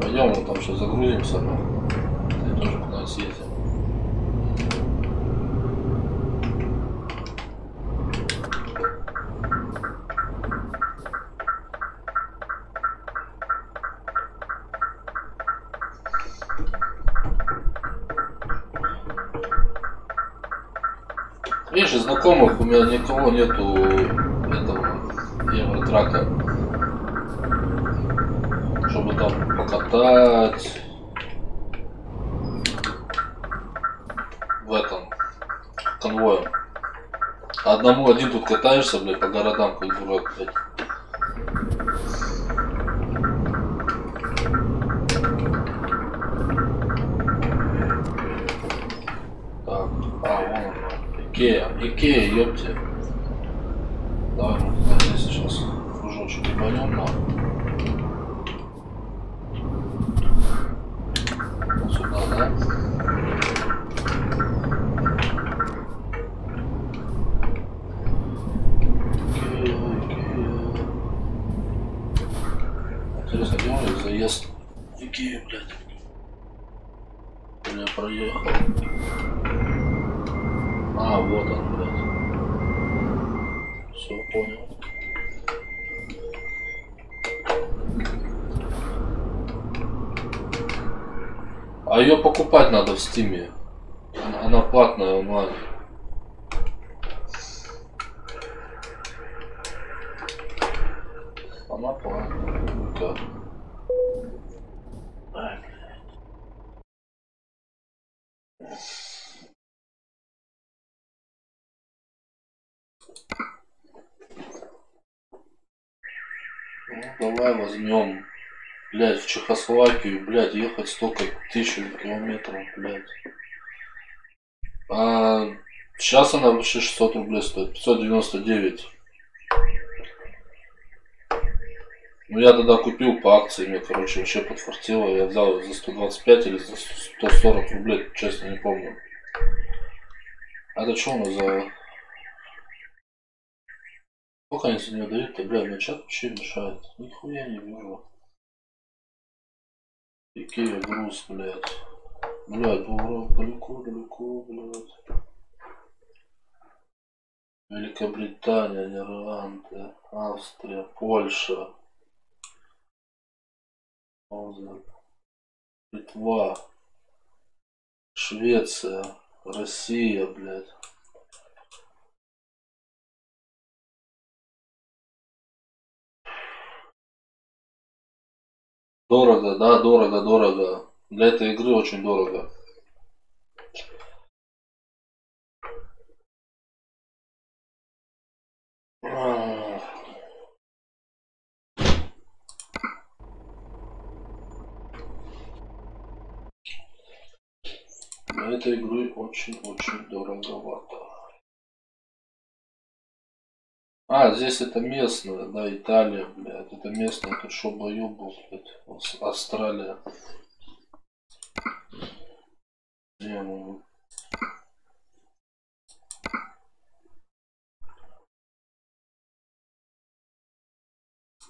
Speaker 1: Пойдем, мы там сейчас загрузимся, но и тоже куда-нибудь съездим. Видишь, знакомых у меня никого нету этого Евротрака, чтобы там покатать в этом конвое. Один тут катаешься, блядь, по городам, как дурак, блядь. Так, вон. Икея, ёпте. Давай мы здесь сейчас кружочек ебанем, нахуй. Вот сюда, да? Или я проехал? А, вот он, блядь. Все, понял. А ее покупать надо в Стиме. Она платная онлайн. Она платная. Ну-ка. Ну, давай возьмем. Блять, в Чехословакию, блять, ехать столько 1000 километров, блять. А сейчас она вообще 600 рублей стоит, 599. Ну я тогда купил по акции, мне, короче, вообще подфартило. Я взял за 125 или за 140 рублей, честно не помню. А это что у нас за... Сколько они за нее дают-то, бля, мне чат вообще мешает. Нихуя не вижу. Икея груз, блядь. Блядь, далеко, блядь. Великобритания, Нидерланды, Австрия, Польша, Литва, Швеция, Россия, блядь. Дорого, да, дорого. Для этой игры очень дорого. Для этой игры очень дороговато. А, здесь это местное, да, Италия, блядь. Это местное, тут шо был, блядь. Австралия. Не, ну...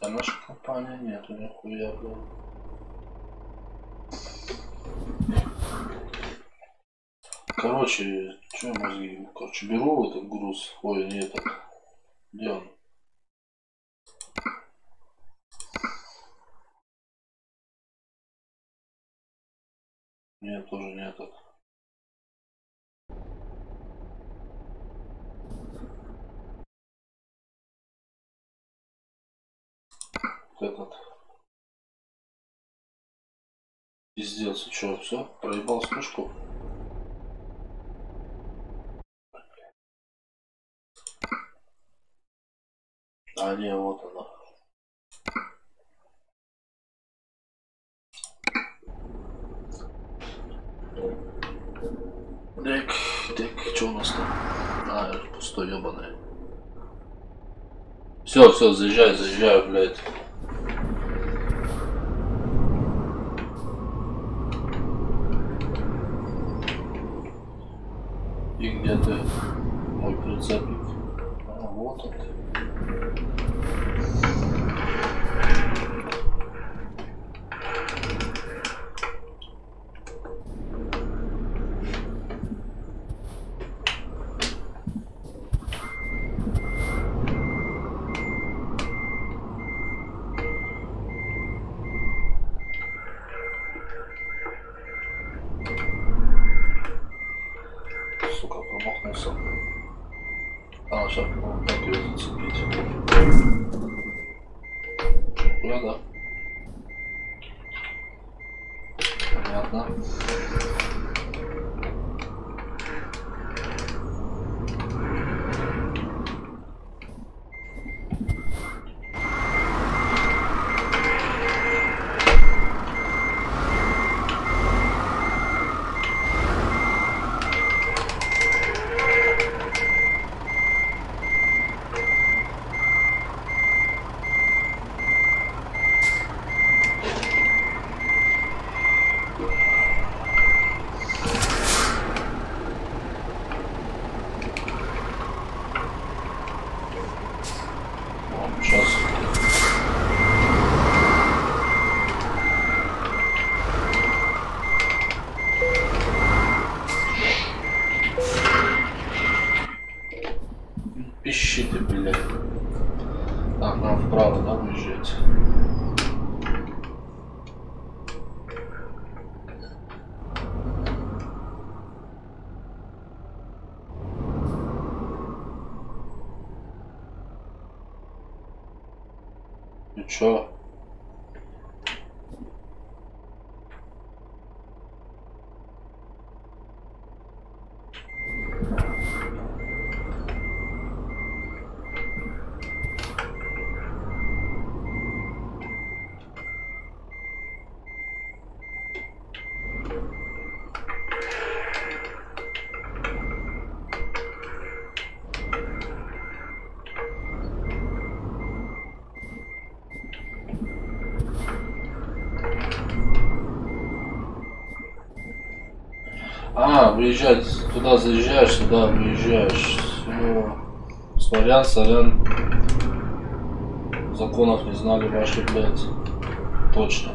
Speaker 1: А наша компания нету нихуя, блядь. Короче, что я мозги? Короче, беру этот груз. Ой, не этот. Где он? Нет, тоже не этот. Этот. Пиздец, что, все? Проебал служку? А, не, вот она. Так, что у нас там? А, пустой, ебаный. Все, заезжаю, блядь. И где ты? Мой прицепик. А, вот он. Сука, промахнулся. А, сейчас попробуем так ее зацепить. Куда, да? Понятно. чё? А, выезжать туда заезжаешь, сюда выезжаешь. Всё. Славян, славян. Законов не знали ваши, блядь. Точно.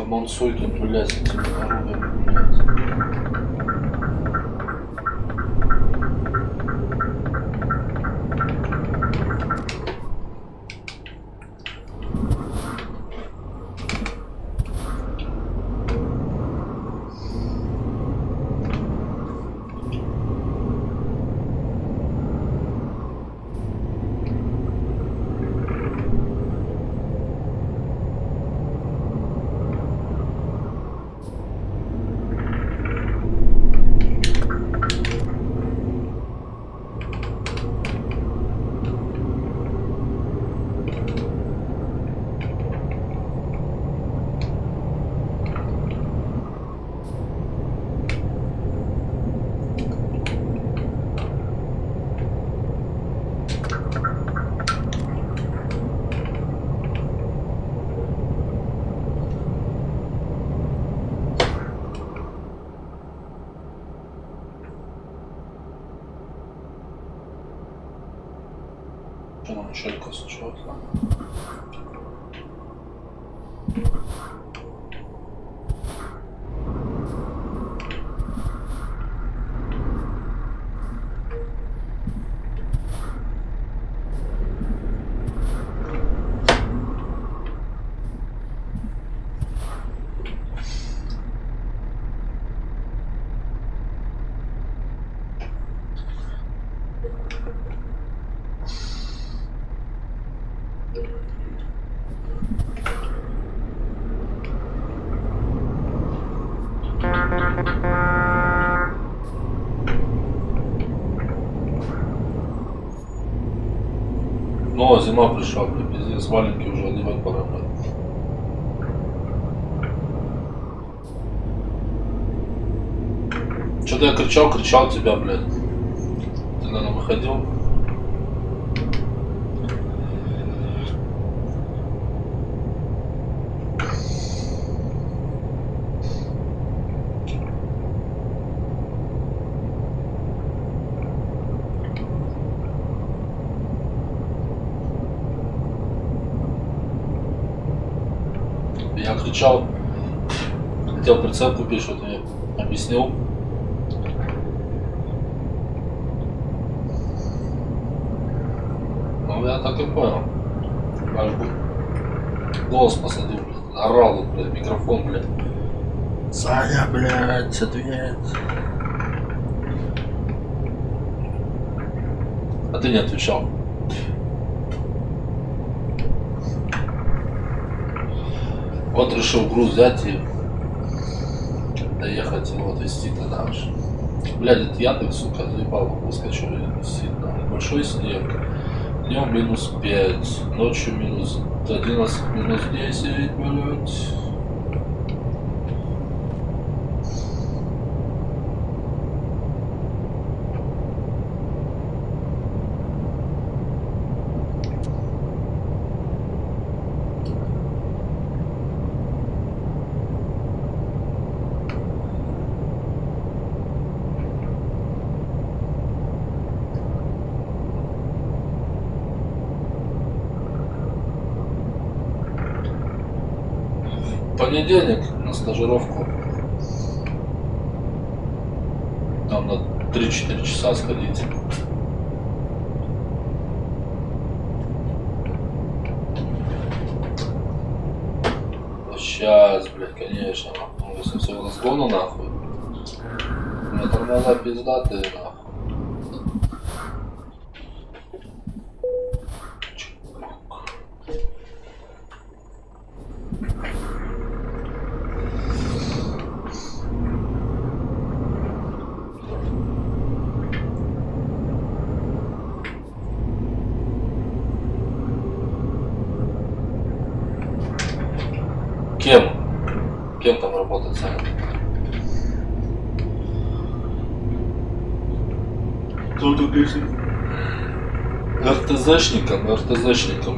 Speaker 1: Мансуй тут, блядь, с этими дорогами, блядь. Что нам челька сучет? Ну, зима пришла, блин, пиздец, маленький уже одевать пора, блин. Что-то я кричал тебя, блядь. Ты, наверное, выходил? Я кричал, хотел прицеп купить, что ты мне объяснил. Ну, я так и понял. Аж голос посадил, блядь, орал, блядь, микрофон, блядь. Саня, блядь, ответь. А ты не отвечал. Вот решил груз взять и доехать его отвезти тогда аж. Блядь, это я так, сука, заебал, выскочил сильно. Большой снег. Днем -5, ночью -11, -10, блядь. Понедельник на стажировку. Там на 3-4 часа сходить. Сейчас, блядь, конечно, нахуй. Если все в разгону, нахуй. У меня тормоза пиздатые, нахуй. Кем? Кем там работать сам? Кто-то пишет. РТЗшником,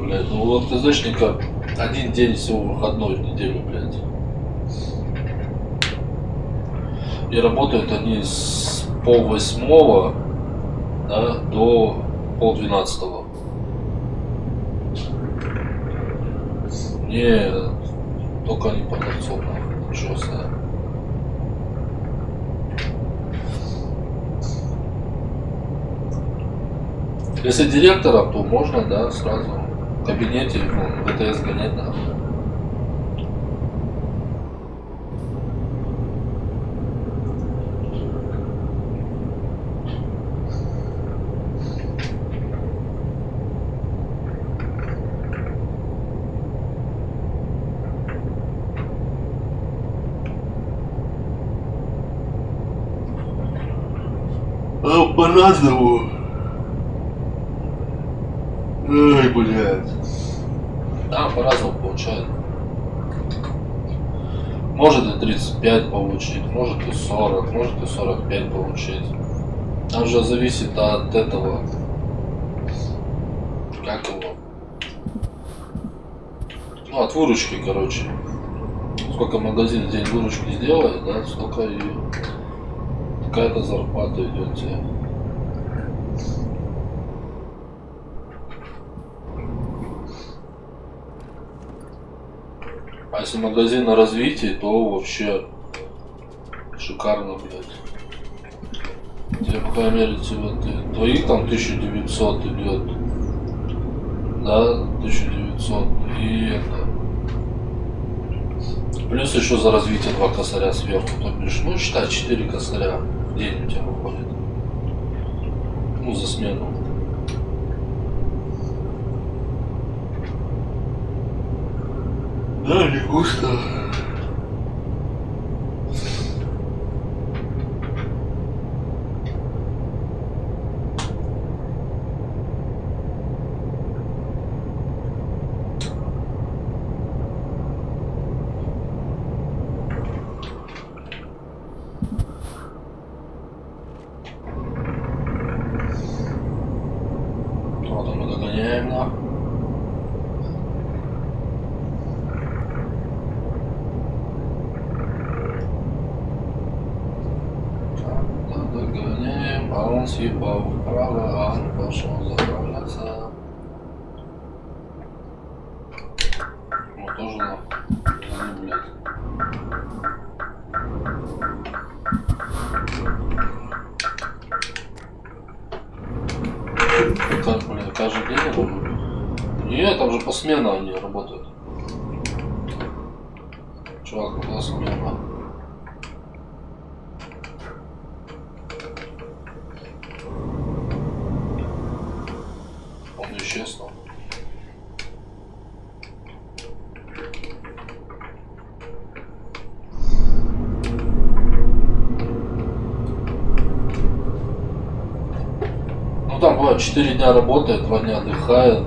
Speaker 1: блядь. Ну у РТЗшника один день всего выходной в неделю, блядь. И работают они с 7:30, да, до 11:30. Не, только не продавцов, нахуй. Ничего себе. Если директором, то можно, да, сразу в кабинете, ну, в ВТС гонять, нахуй. По-разному. Ой, блядь. Да, по-разному получает. Может и 35 получить, может и 40, может и 45 получить. Там же зависит от этого. Как его? Ну, от выручки, короче. Сколько магазин в день выручки сделает, да, столько и какая-то зарплата идет тебе. А если магазин на развитии, то вообще шикарно, блядь. Тебе, по крайней мере, твоих там 1900 идет. Да, 1900. И это. Плюс еще за развитие 2 косаря сверху. То бишь, ну считай 4 косаря в день у тебя выходит. Ну, за смену. Да, не густо. Вот мы догоняем, нахуй. Он съебал вправо, он пошел заправляться. Ну тоже нахуй, блядь. Так, блядь, каждый день работают? Нет, там же по сменам они работают. Чувак, куда смена? Честно. Ну там бывает 4 дня работает, 2 дня отдыхает.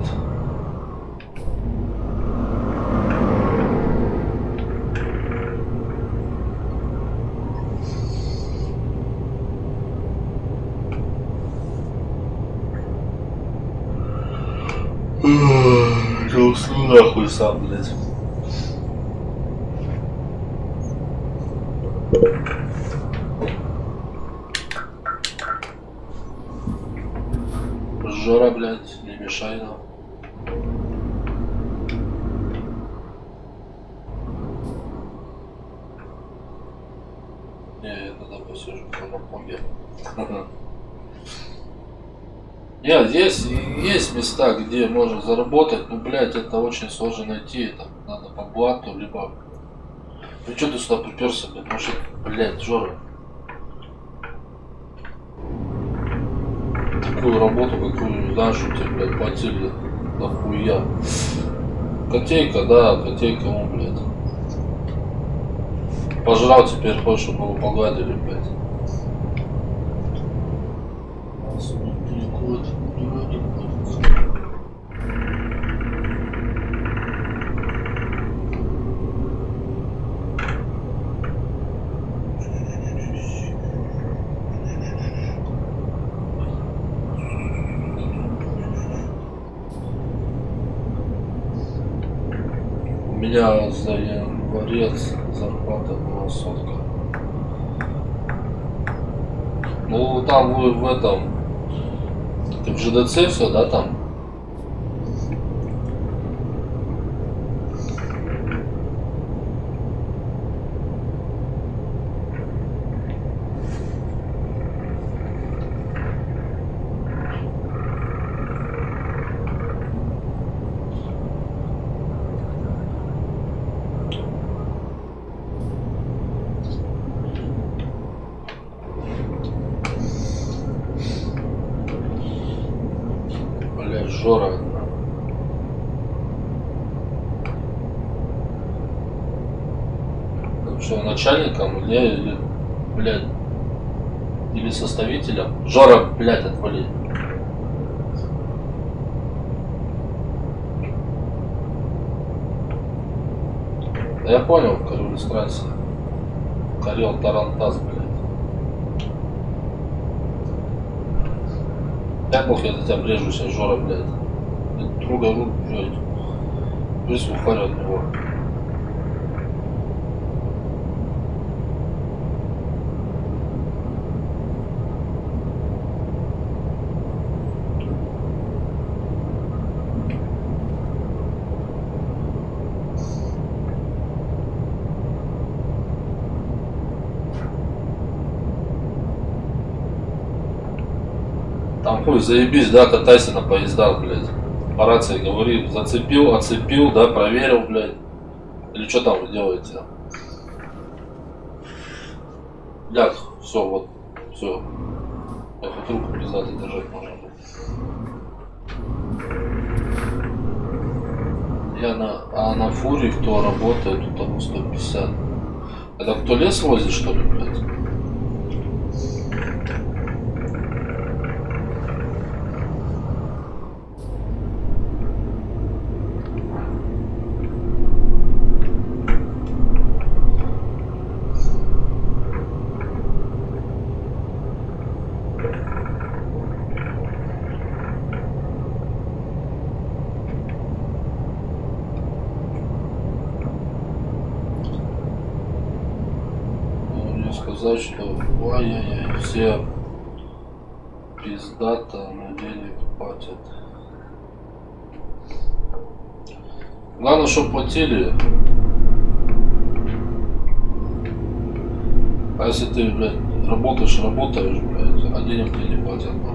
Speaker 1: Я усну нахуй сам, блядь. Жора, блядь, не мешай нам. Не, я тогда посижу на помпе. Нет, есть места, где можно заработать, но, блядь, это очень сложно найти. Это надо по блату, либо... Ну что ты сюда приперся, блядь? Может, блядь, Жора. Такую работу, какую, знаешь, что тебе, блядь, платили до хуя. Котейка, да, котейка, он, блядь. Пожрал, теперь хочешь, чтобы его погладили, блядь. У меня за январец зарплата была 100. Ну там вы в этом, ты в ЖДЦ все, да, там? Блядь, Жора. Ты что, начальником или, блядь, или составителем? Жора, блядь, отвали. Да я понял, король иллюстрации. Карел Тарантас, блядь. Дай бог я за тебя брежусь, Жора, блядь. Трогай руку, блядь. Жизнь ухарь от него. Там хуй заебись, да, катайся на поездах, блядь. По рации говори, зацепил, оцепил, да, проверил, блядь. Или что там вы делаете? Блядь, все, вот, все. Я хоть руку пиздато держать можно. А на фуре кто работает, у того 150. Это кто лес возит, что ли, блядь? Сказать, что ой-ой-ой, все пиздато, но денег платят. Главное, чтобы платили. А если ты, блядь, работаешь, блядь, а денег тебе не платят, ну.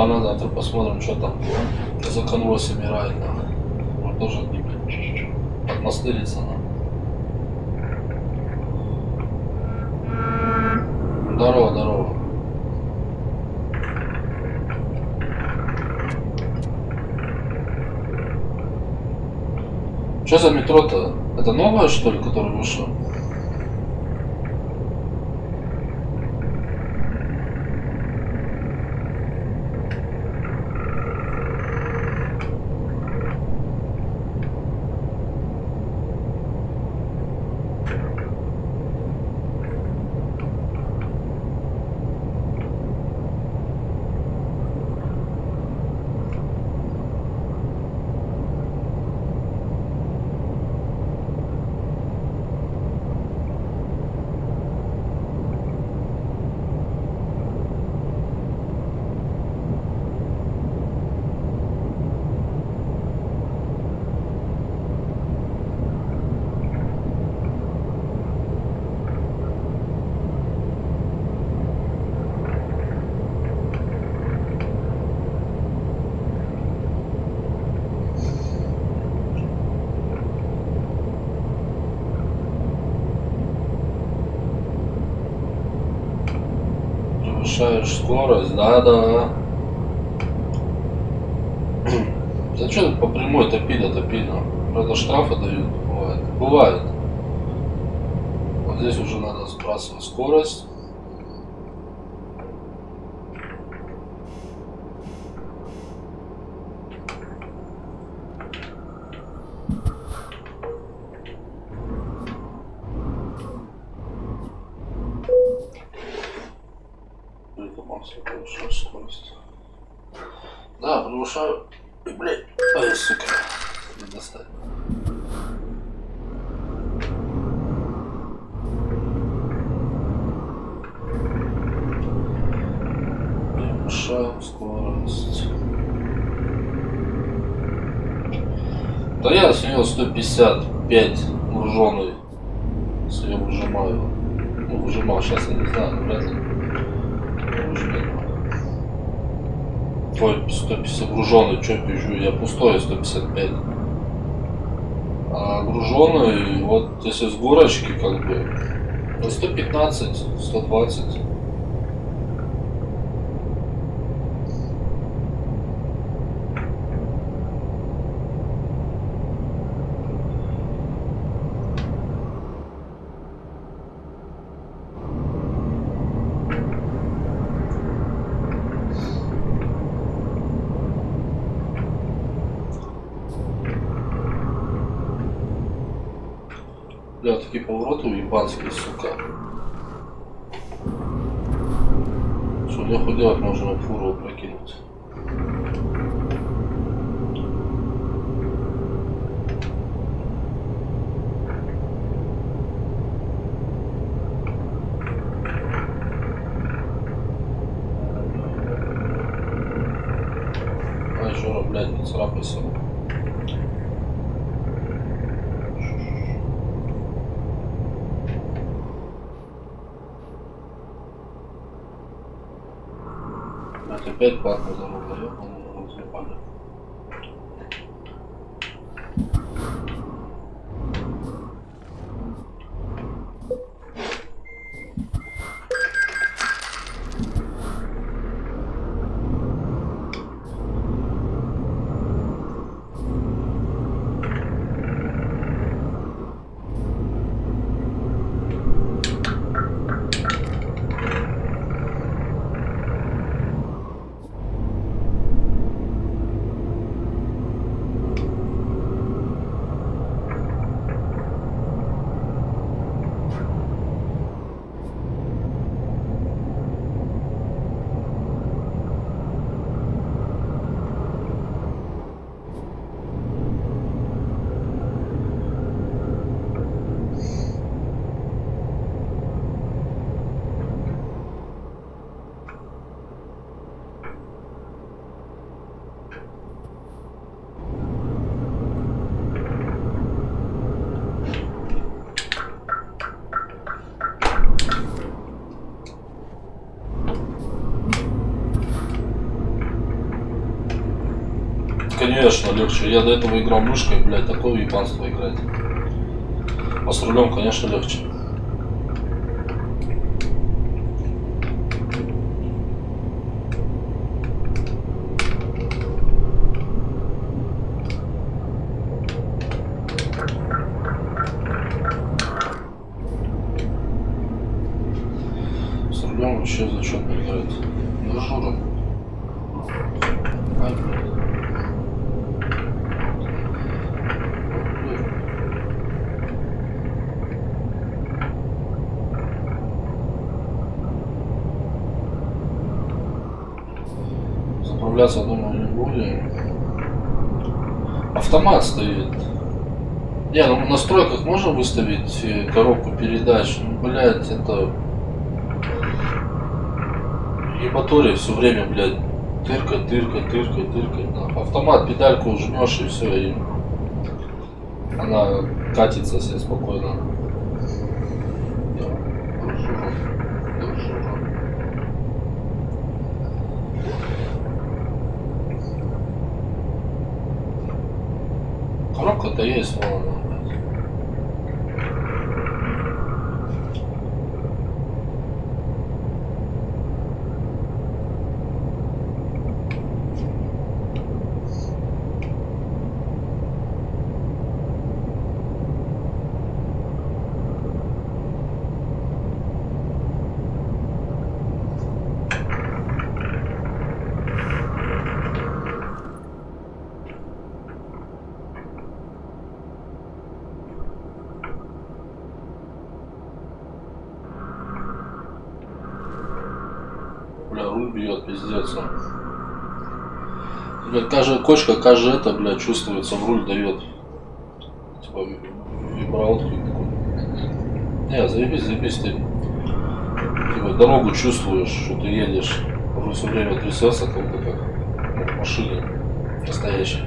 Speaker 1: Ладно, завтра посмотрим, что там за конвой собирает. Вот тоже подмастыриться надо. Здорово, здорово. Что за метро-то? Это новое, что ли, которое вышло? Повышаешь скорость, да. Да что по прямой топи-то. Правда, штрафы дают, бывает. Вот здесь уже надо сбрасывать скорость. Повышаю скорость. Да, повышаю. И, блядь, ай, сука, не достать. Повышаю скорость. Да я с него 155 груженый. Если я выжимаю. Ну, выжимал, сейчас я не знаю, вряд ли. Ой, 150 груженый, что пизжу, я пустой 155. А груженый, вот если с горочки как бы, ну 115, 120. Бля, такие повороты уебанские, сука. Что нехуй делать, можно фуру прокинуть. Ай, Жора, блядь, не царапайся. Опять платная дорога, ёбаный, разъебали. конечно, легче. Я до этого играл мышкой, блядь, такое ебанство играть. А с рулем, конечно, легче. С рулем вообще зачетно играть. Ну, жура. Ай, блядь. Заправляться, думаю, не будем. Автомат стоит. Не, ну в настройках можно выставить коробку передач. Ну, блядь, это... Ебатория все время, блядь, тыркает. Автомат, педальку жмешь и все, и она катится себе спокойно. Коробка-то есть, вон. Бля, руль бьет, пиздец. Блядь, каждая кочка, каждая это, блядь, чувствуется, в руль дает. Типа вибраутку такую. Не, заебись ты. Типа дорогу чувствуешь, что ты едешь. Руль все время трясется, как бы как в машине настоящей.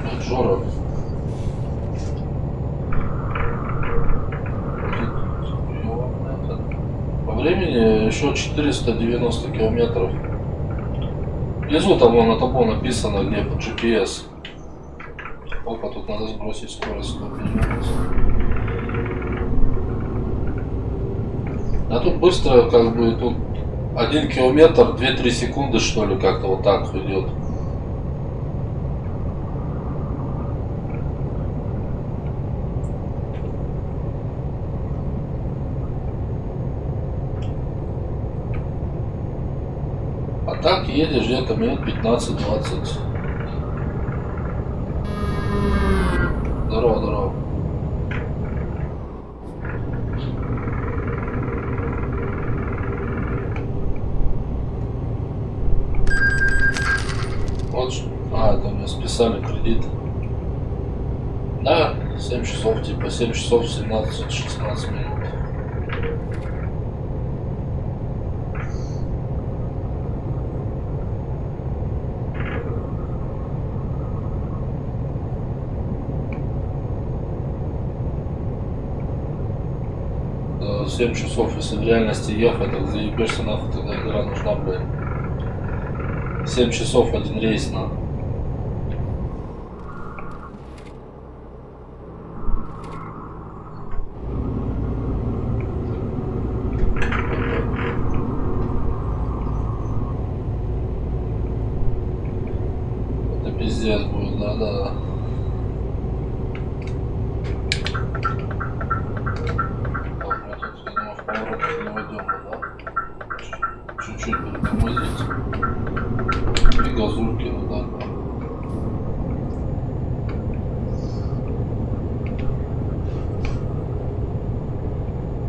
Speaker 1: Блядь, Жора. Времени еще 490 километров. Внизу там вон на табло написано, где по GPS. Опа, тут надо сбросить скорость. А тут быстро, как бы, тут 1 километр 2-3 секунды, что ли, как-то вот так идет. А так едешь где-то минут 15-20. Здорово. Вот, это мне списали кредит. Да, 7 часов, типа 7 часов 17-16 минут. Да, 7 часов, если в реальности ехать, так заебешься нахуй, тогда игра нужна, блядь. 7 часов один рейс, на. Это пиздец будет, да. Так, мы тут, я думаю, в поворотах не войдем, да? Чуть-чуть притормозить. И газульки вот так.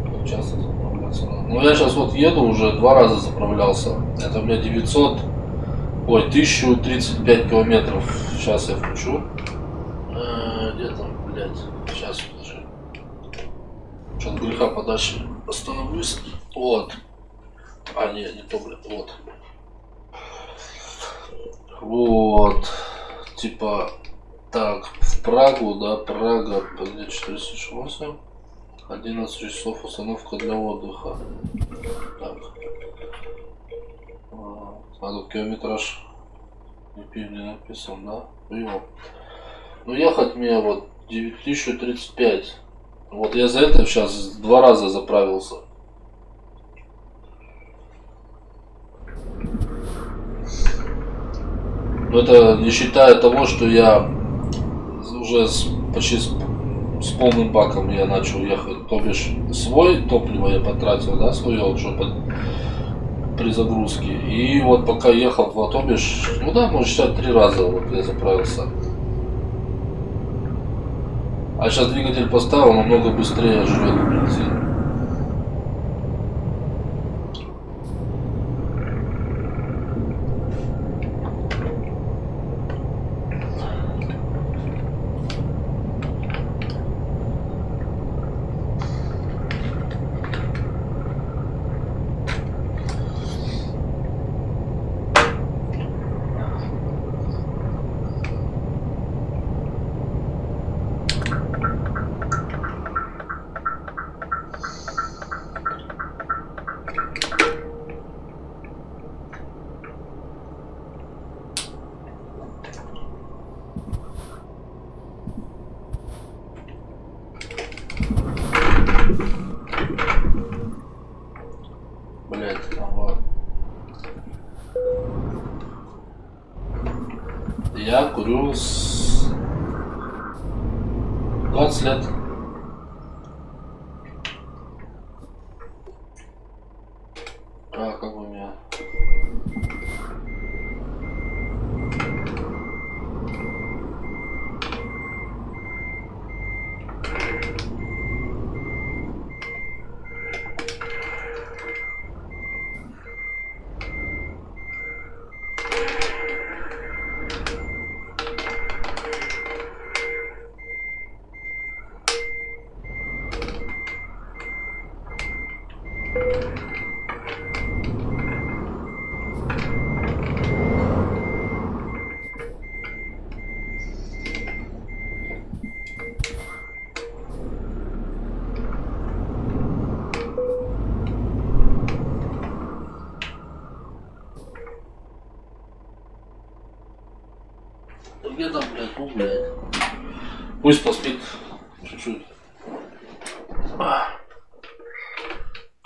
Speaker 1: Как часто заправляться надо. Ну я сейчас вот еду, уже 2 раза заправлялся. Это у меня 1035 километров. Сейчас я включу. Где там, блядь? Сейчас, подожди. Что-то греха подальше остановлюсь. Вот. А, не то, блядь, вот. Вот. Типа, так, в Прагу, да, Прага, где 408. 11 часов установка для отдыха. Так. А тут километраж не написан, да? Прием. Ну ехать мне вот 9035. Вот я за это сейчас 2 раза заправился. Но это не считая того, что я уже почти с полным баком я начал ехать. То бишь свой топливо я потратил, да, свое, вот, что при загрузке. И вот пока ехал, вот, то бишь, ну да, может считать 3 раза вот я заправился. А сейчас двигатель поставил, намного быстрее жрет бензин. Я курю с 20 лет. А как у меня? Где там, блядь, ну, блядь. Пусть поспит чуть-чуть.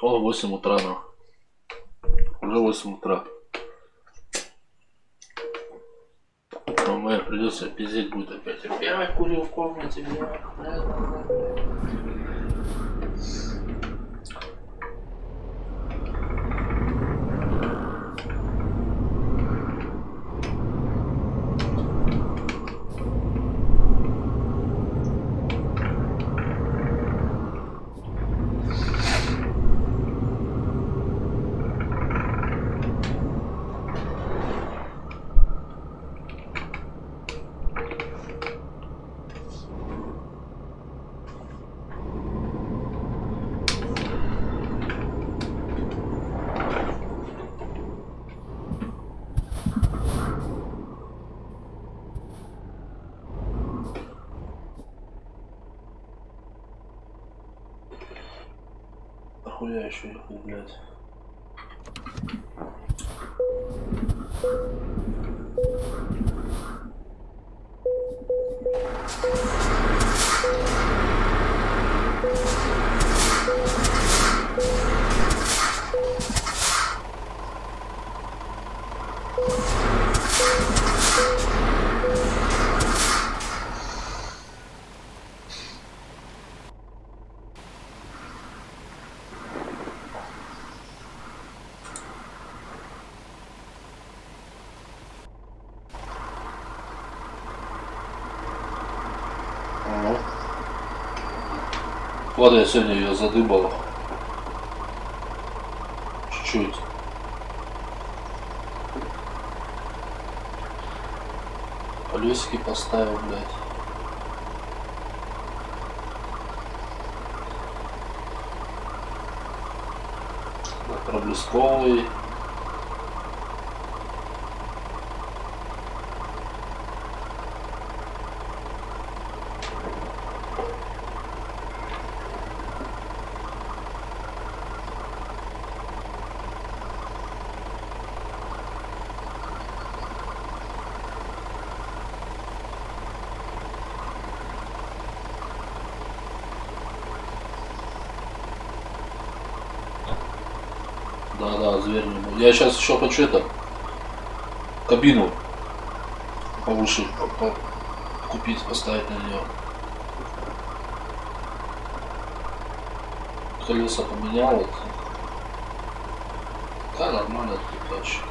Speaker 1: О, 8 утра, ну. Уже 8 утра. Но мне придется пиздеть будет опять. Я курю в комнате, блядь. Нахуя еще ехать, блядь? Вот я сегодня ее задыбал. Чуть-чуть. Колесики поставил, блядь. Проблесковый. Да, зверь не будет. Я сейчас еще хочу это кабину повыше купить, поставить на нее. Колеса поменял. Вот. Да, нормально тут тачка.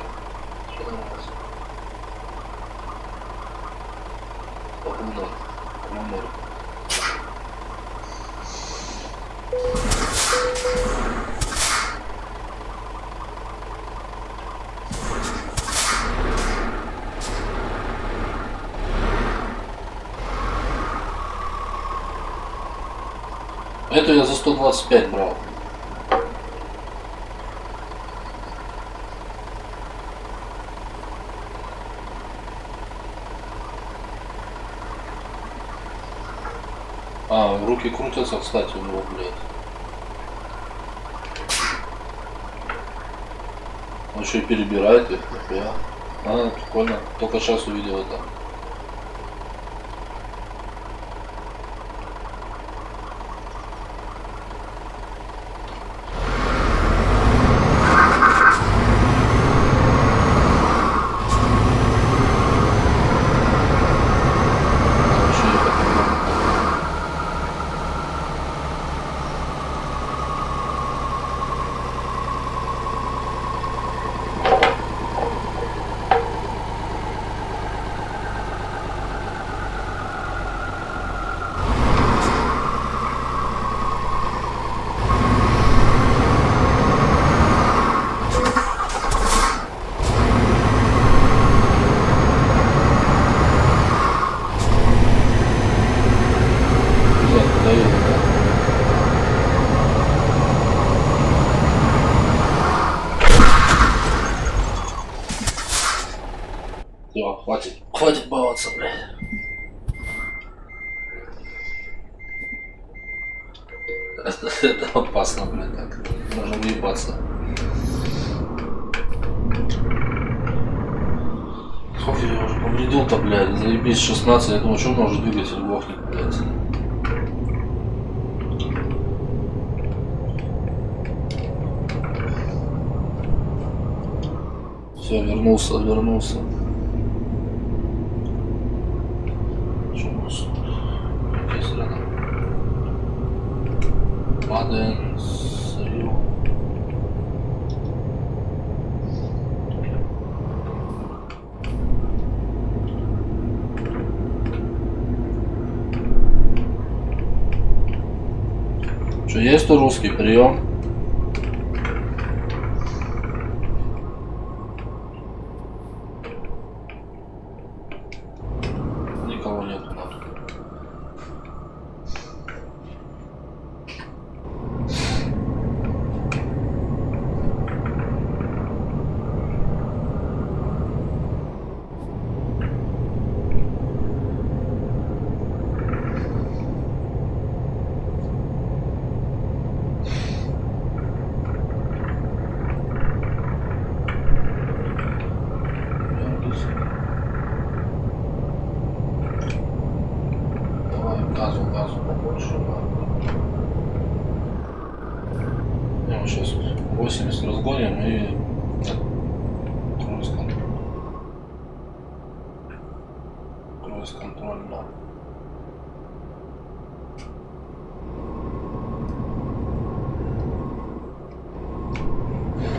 Speaker 1: Погнал. Мамор. Эту я за 125 брал. А, руки крутятся, кстати, у него, блядь. Он еще и перебирает их, нахуя. А, прикольно. Только сейчас увидел это. Все, хватит баловаться, блядь. Это опасно, блядь, так. Можно уебаться. Сколько я уже повредил-то, блядь, заебись 16, я думаю, что у меня уже двигатель глохнет, блядь. Все, вернулся. Что у нас? Здесь рядом. Маден, Сырье. Что, есть то русский прием? Никого нет. Газу побольше. Ну, сейчас 80 разгоним и круиз контроль, да.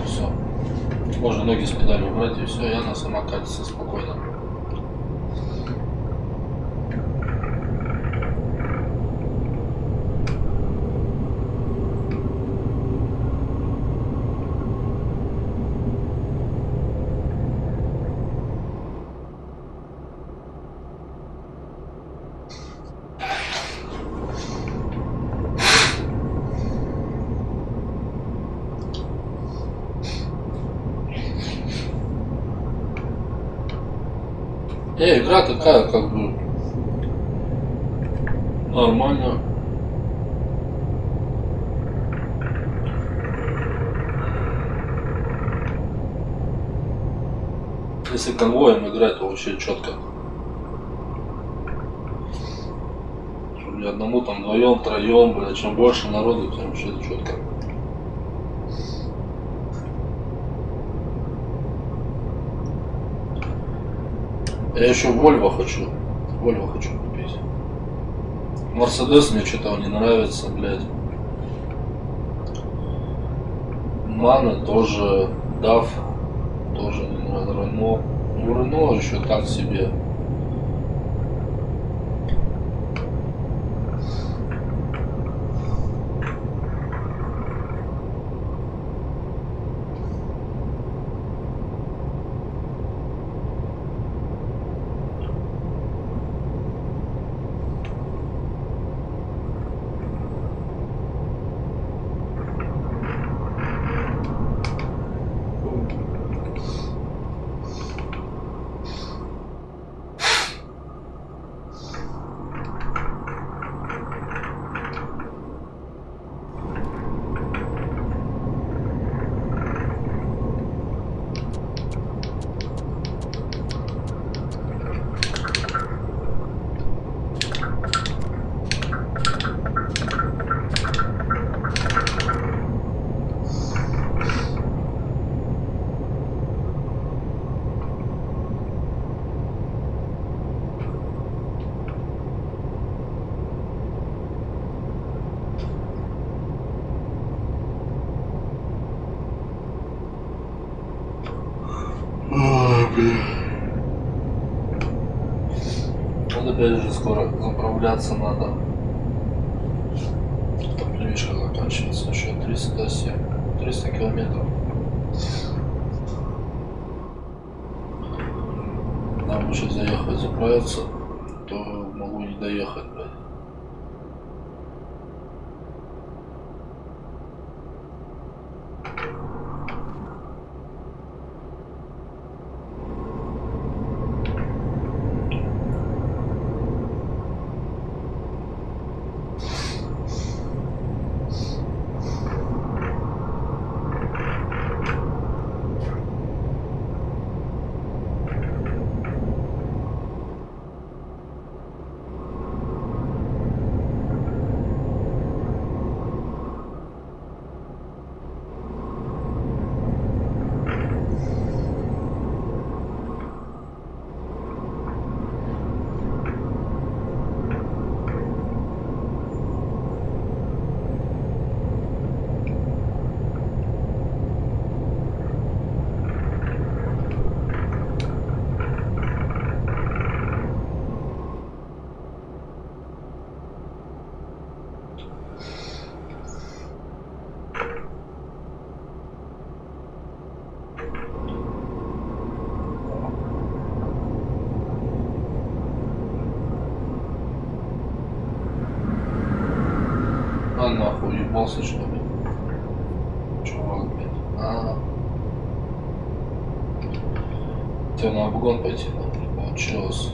Speaker 1: Все. Можно ноги с педали убрать и все, и она сама катится спокойно. Игра такая, как бы, нормально. Если конвоем играть, то вообще четко. Одному там, вдвоем, троем, блядь, чем больше народу, тем вообще четко. Я еще Вольво хочу. Вольво хочу купить. Мерседес мне что-то не нравится, блядь. Мана тоже. Дав тоже не нравится. Рено. Ну, Рено еще так себе. Вот опять же скоро заправляться надо. Топливишка заканчивается, еще 300 километров. Нам лучше заехать заправиться, то могу не доехать, блядь. А нахуй, ебался что ли? Чувак, блядь. Тебе на обгон пойти надо, не получилось.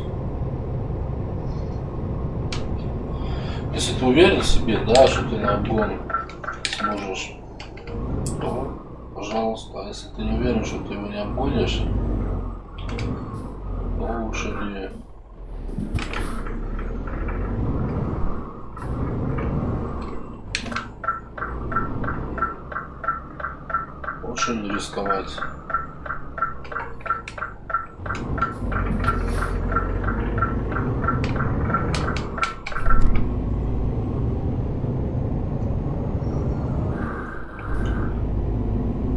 Speaker 1: Если ты уверен в себе, да, что ты на обгон сможешь, то пожалуйста. А если ты не уверен, что ты его не обгонишь, то лучше не. Лучше не рисковать.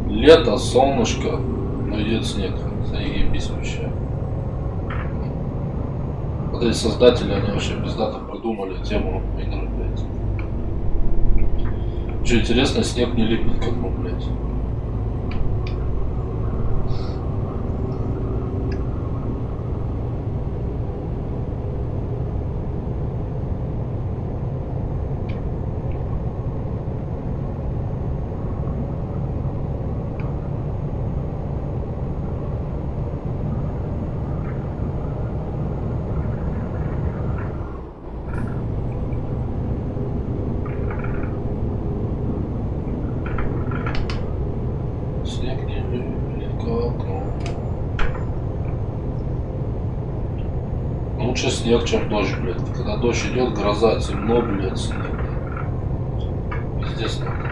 Speaker 1: Лето, солнышко, но идет снег. Заебись вообще. Вот эти создатели, они вообще пиздато продумали тему игры, блядь. Что интересно, снег не липнет как бы, блядь. Лучше снег, чем дождь, блядь. Когда дождь идет, гроза, темно, блядь, снег. Пиздец нахуй.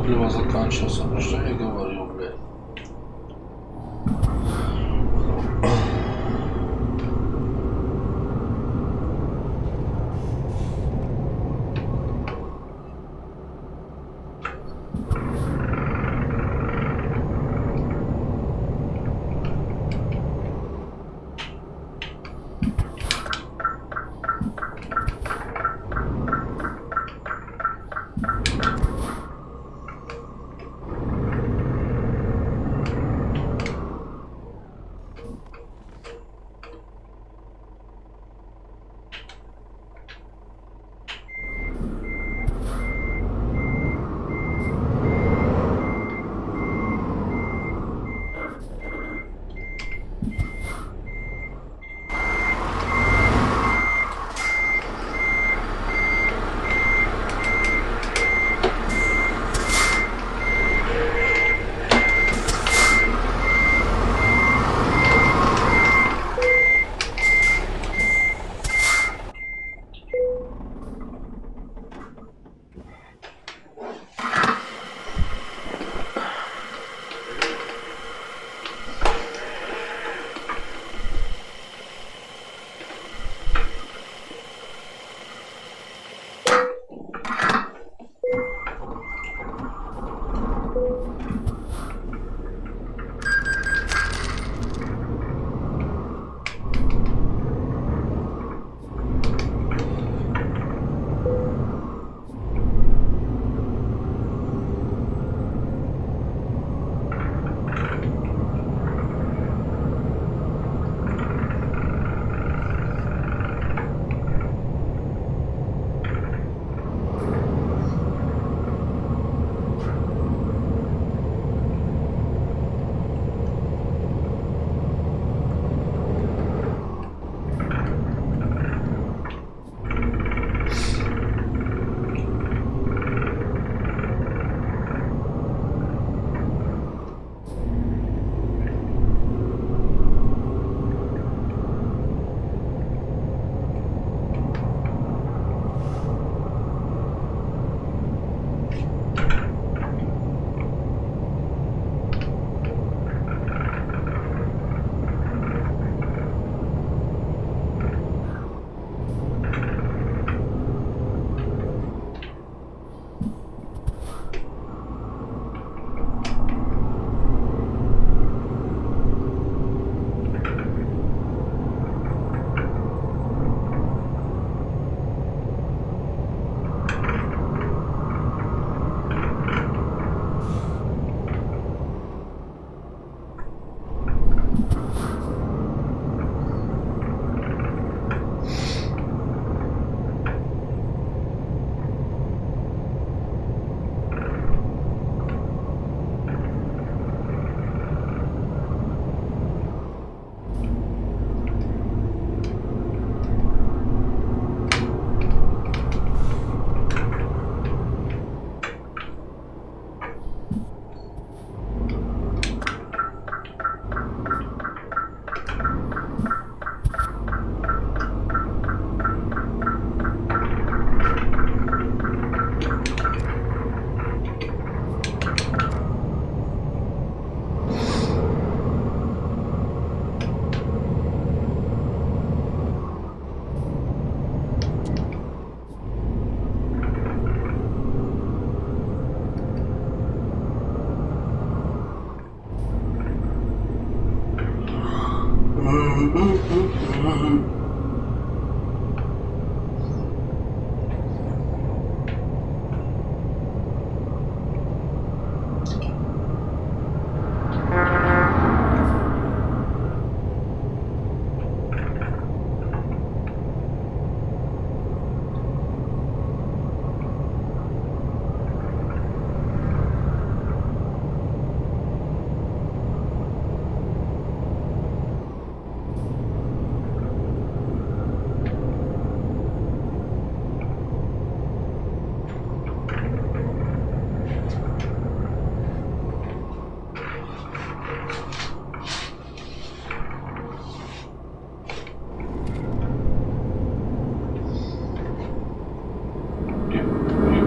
Speaker 1: топливо заканчивается. Про что я говорил, блядь?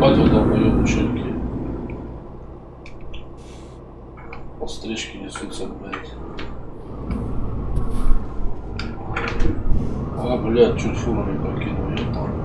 Speaker 1: Ебать, вы долбоёбы, чё такие? А, блядь, чуть фуру не прокинул, ебал.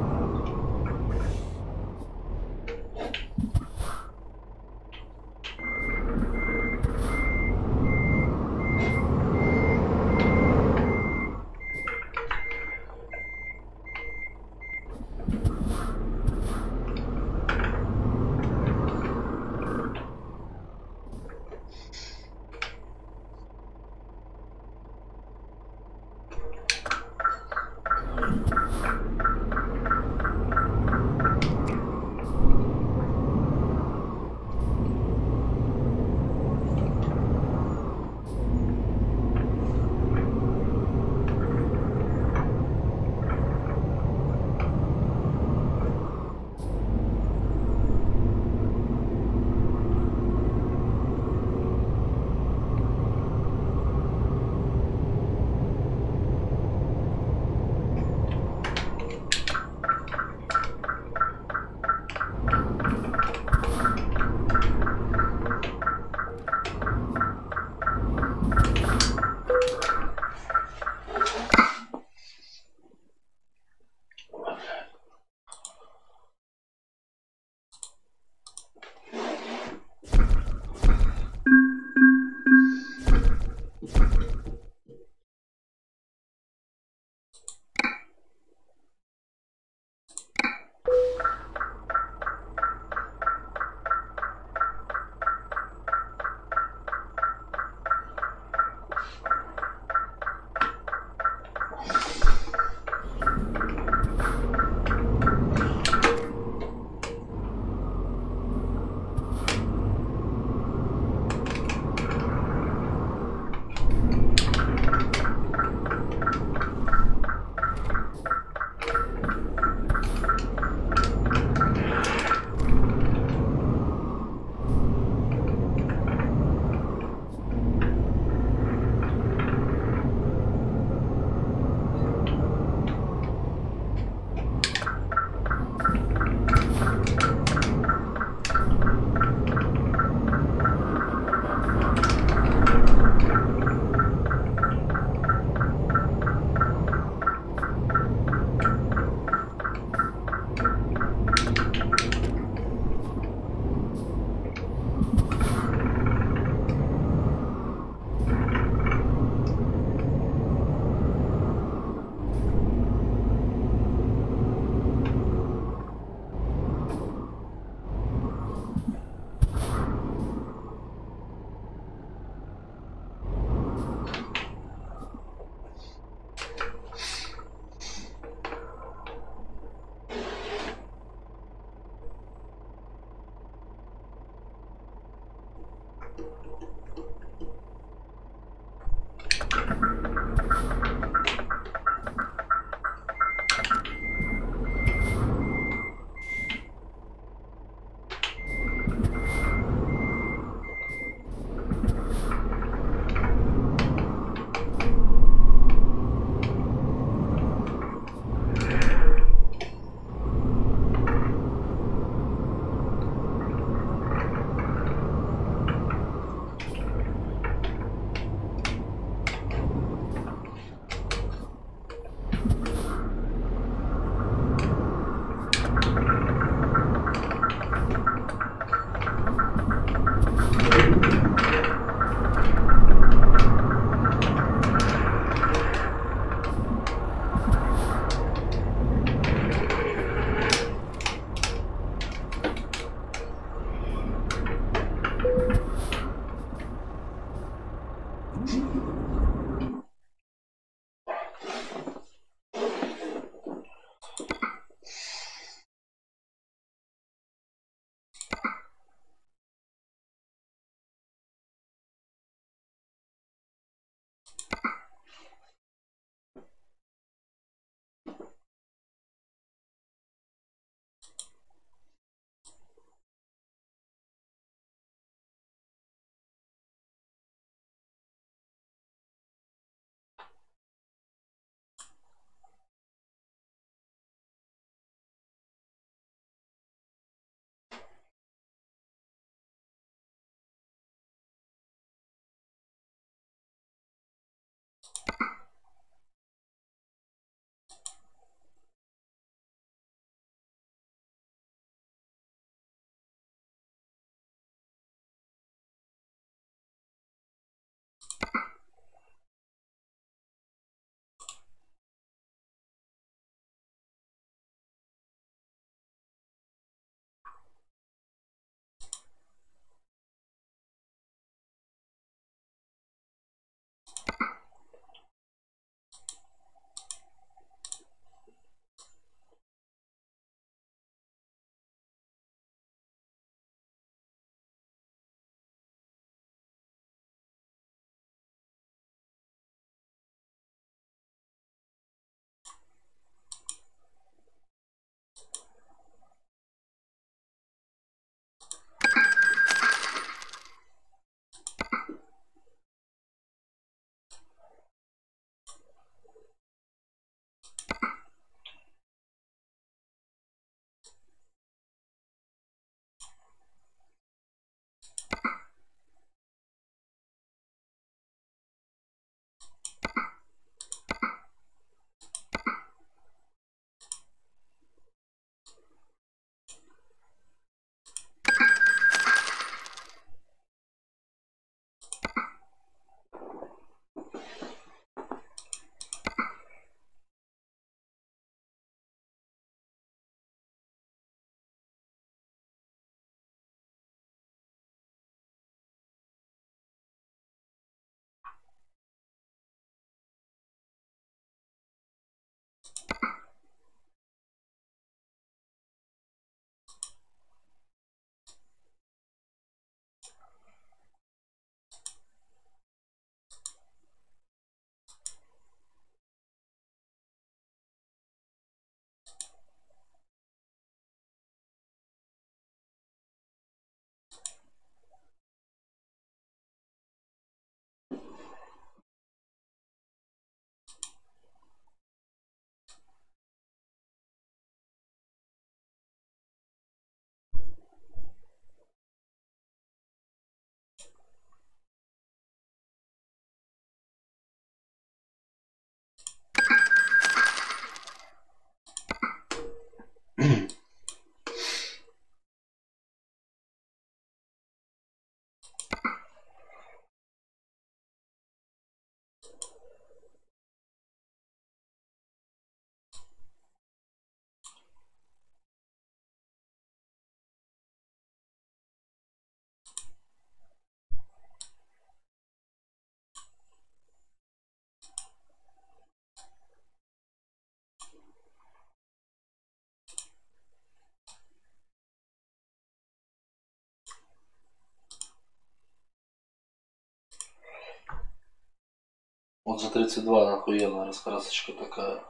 Speaker 1: Вот за 32 охуенная раскрасочка такая.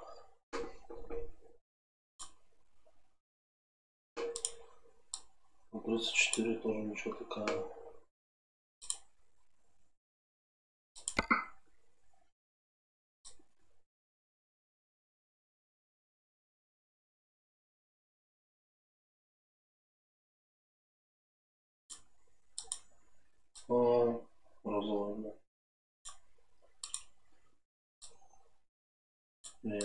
Speaker 1: За 34 тоже ничего такая. Розовая, да. Не.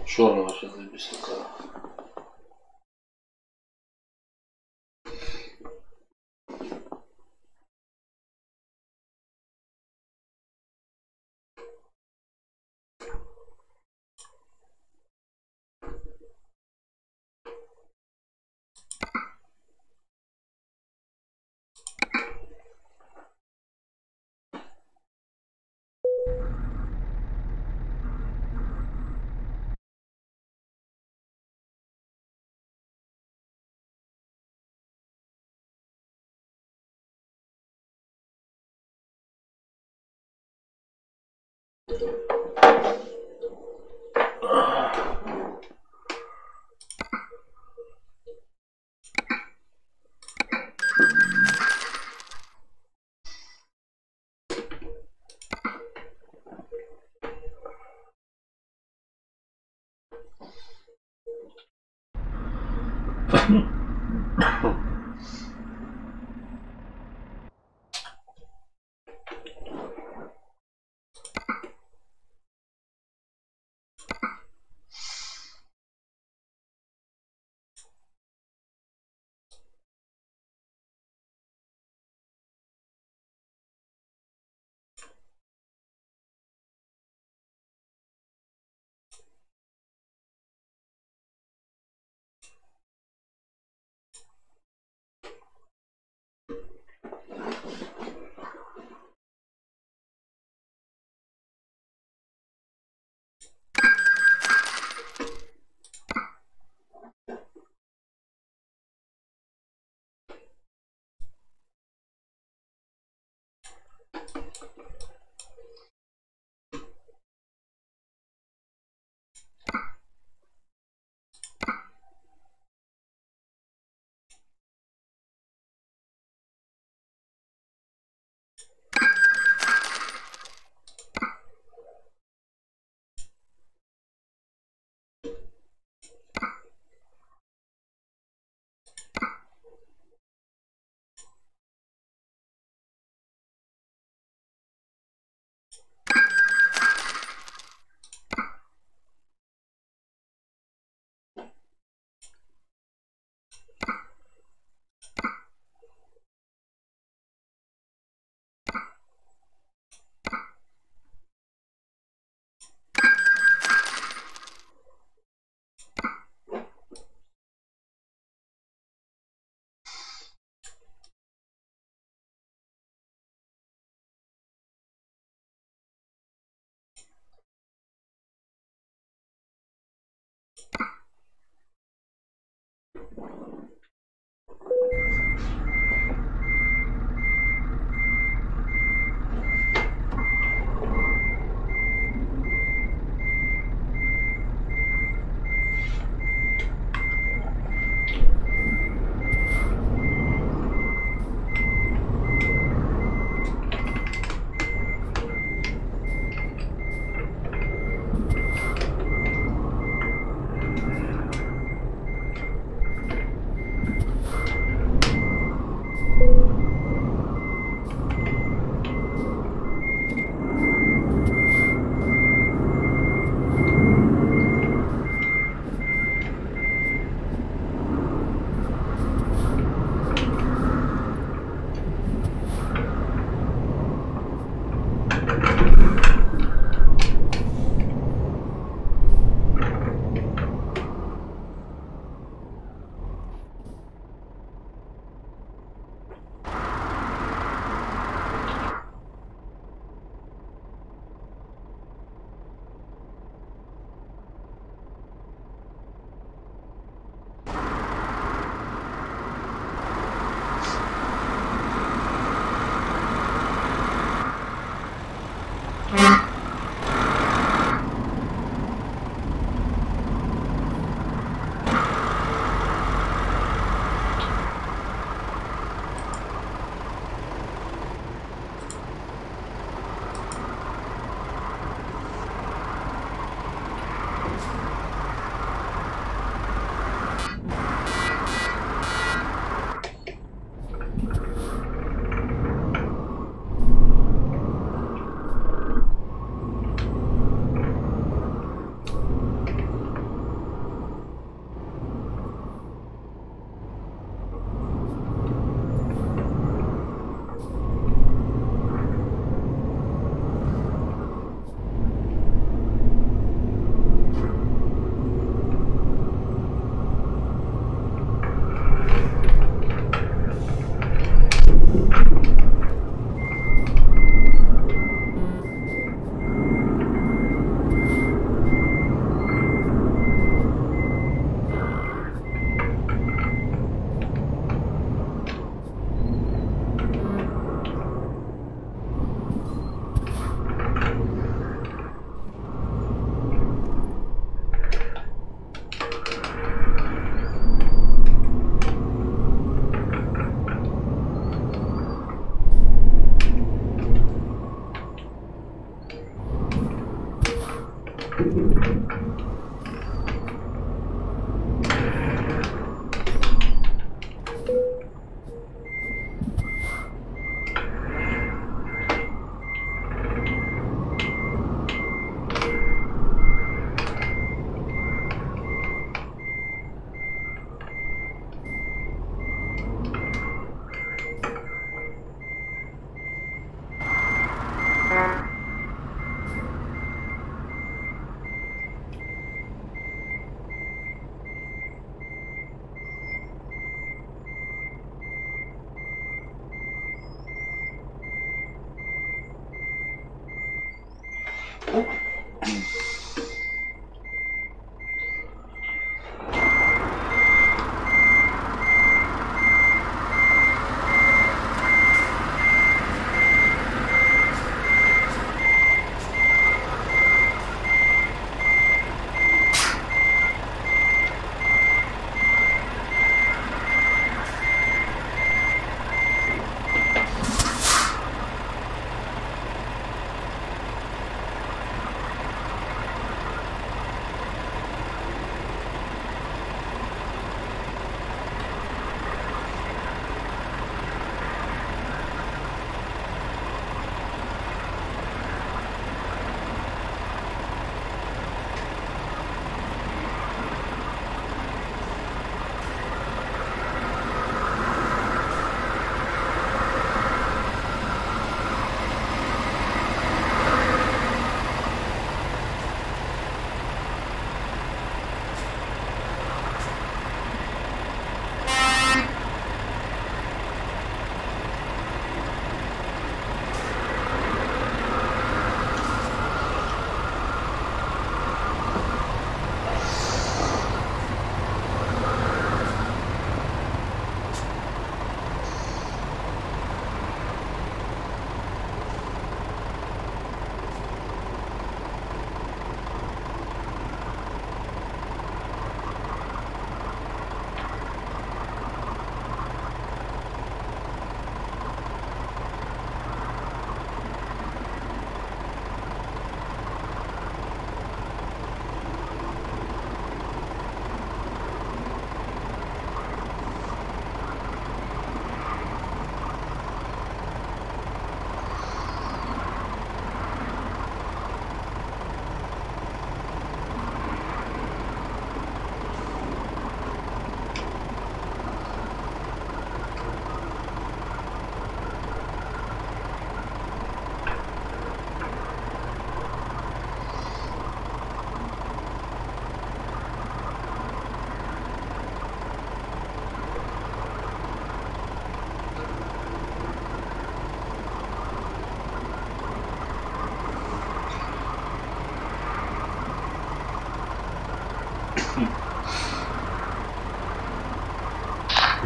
Speaker 1: Черная вообще заебись такая.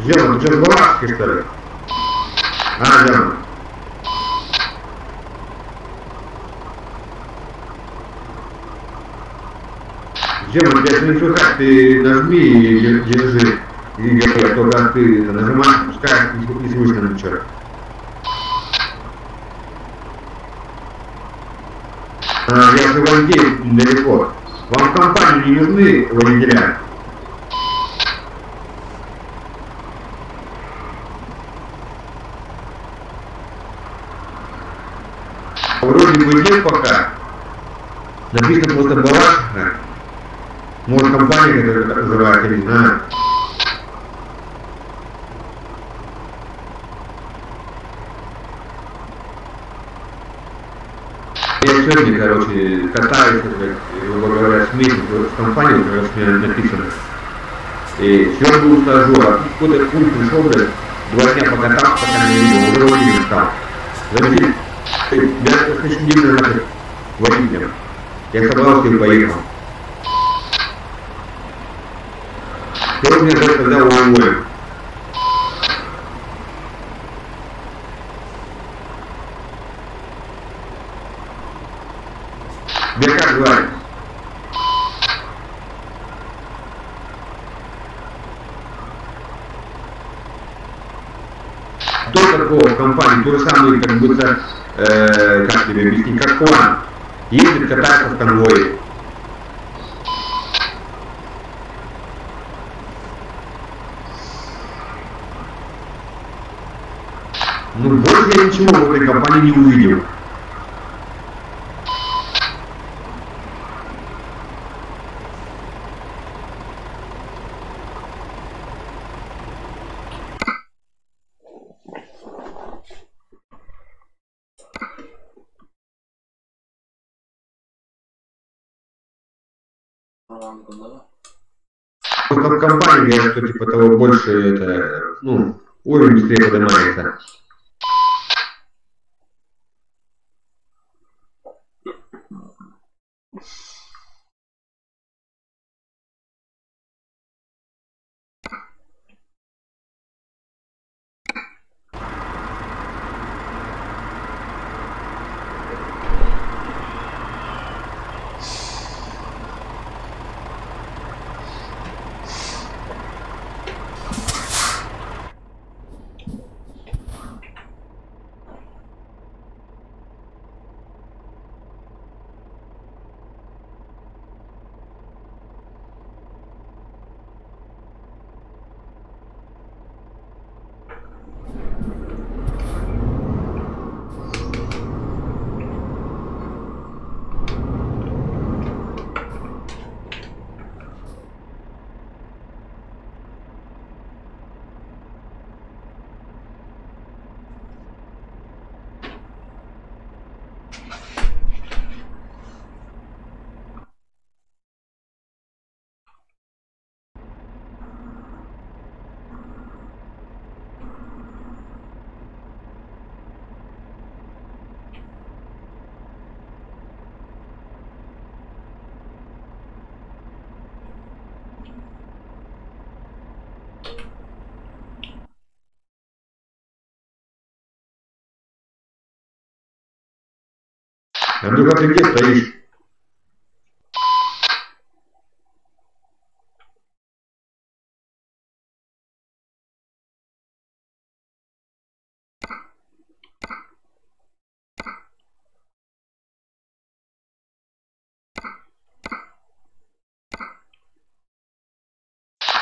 Speaker 2: Жема, ты что, в Балашке, что ли? А, Жема. Жема, тебя не слыхать, ты нажми и держи. И я только ты нажимаешь, пускай не слышно ничего. Я же Ивангелий далеко. Вам в компании не нужны водителя? Вроде бы нет пока. Написано просто Балашиха. Может компания, которая так называется, не знаю. Я сегодня, короче, катаюсь, грубо говоря, с месяц в компании, которая с меня написано. И все был стажер, а тут какой-то пункт пришел, блядь, 2 дня покатался, пока не видел, уже водителем стал. Заметили, я очень дивно нахуй водителем. Я собрался и поехал. Кто мне сказал, уволен? Тебя как звать? Кто такого в компании, то же самое, как будто, как тебе объяснить, как план. Ездит, катается в конвое. Ну, больше я ничего в этой компании не увидел. Просто в компании говорят, что типа того больше это, ну, уровень быстрее поднимается. Андрюха, ты где стоишь?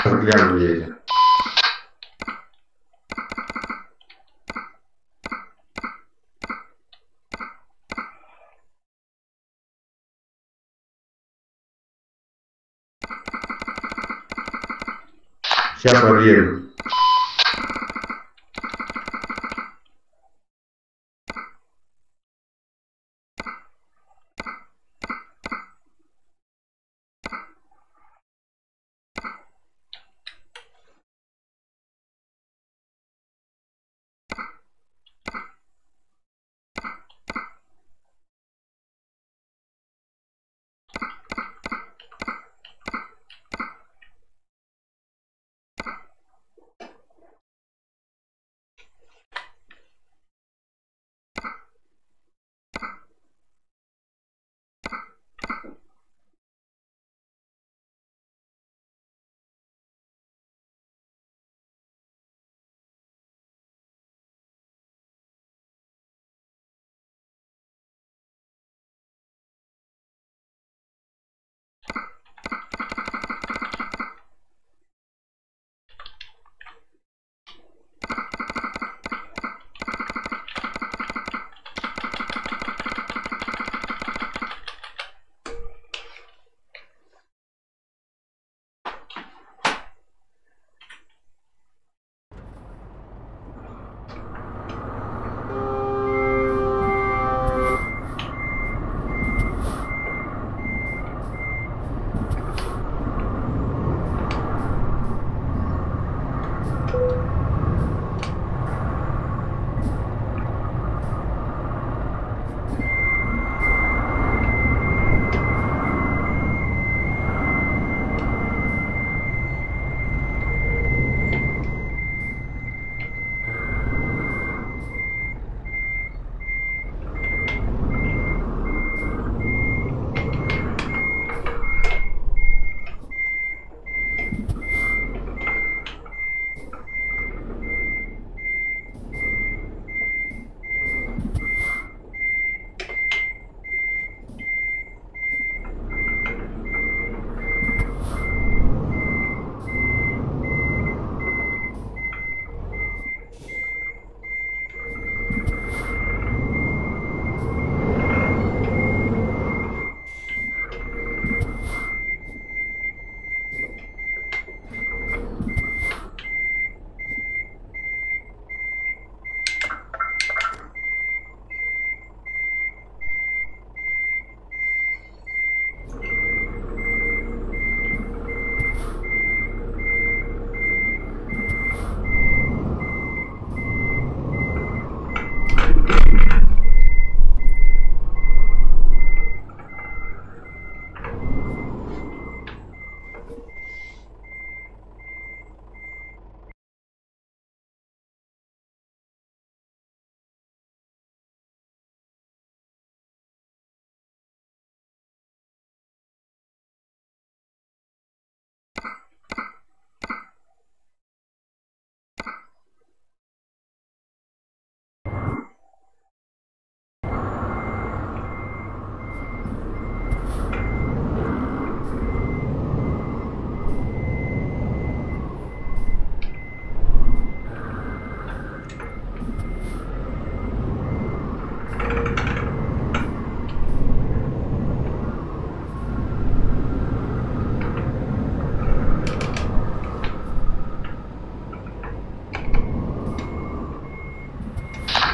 Speaker 2: Гляну едете. Сейчас проверю.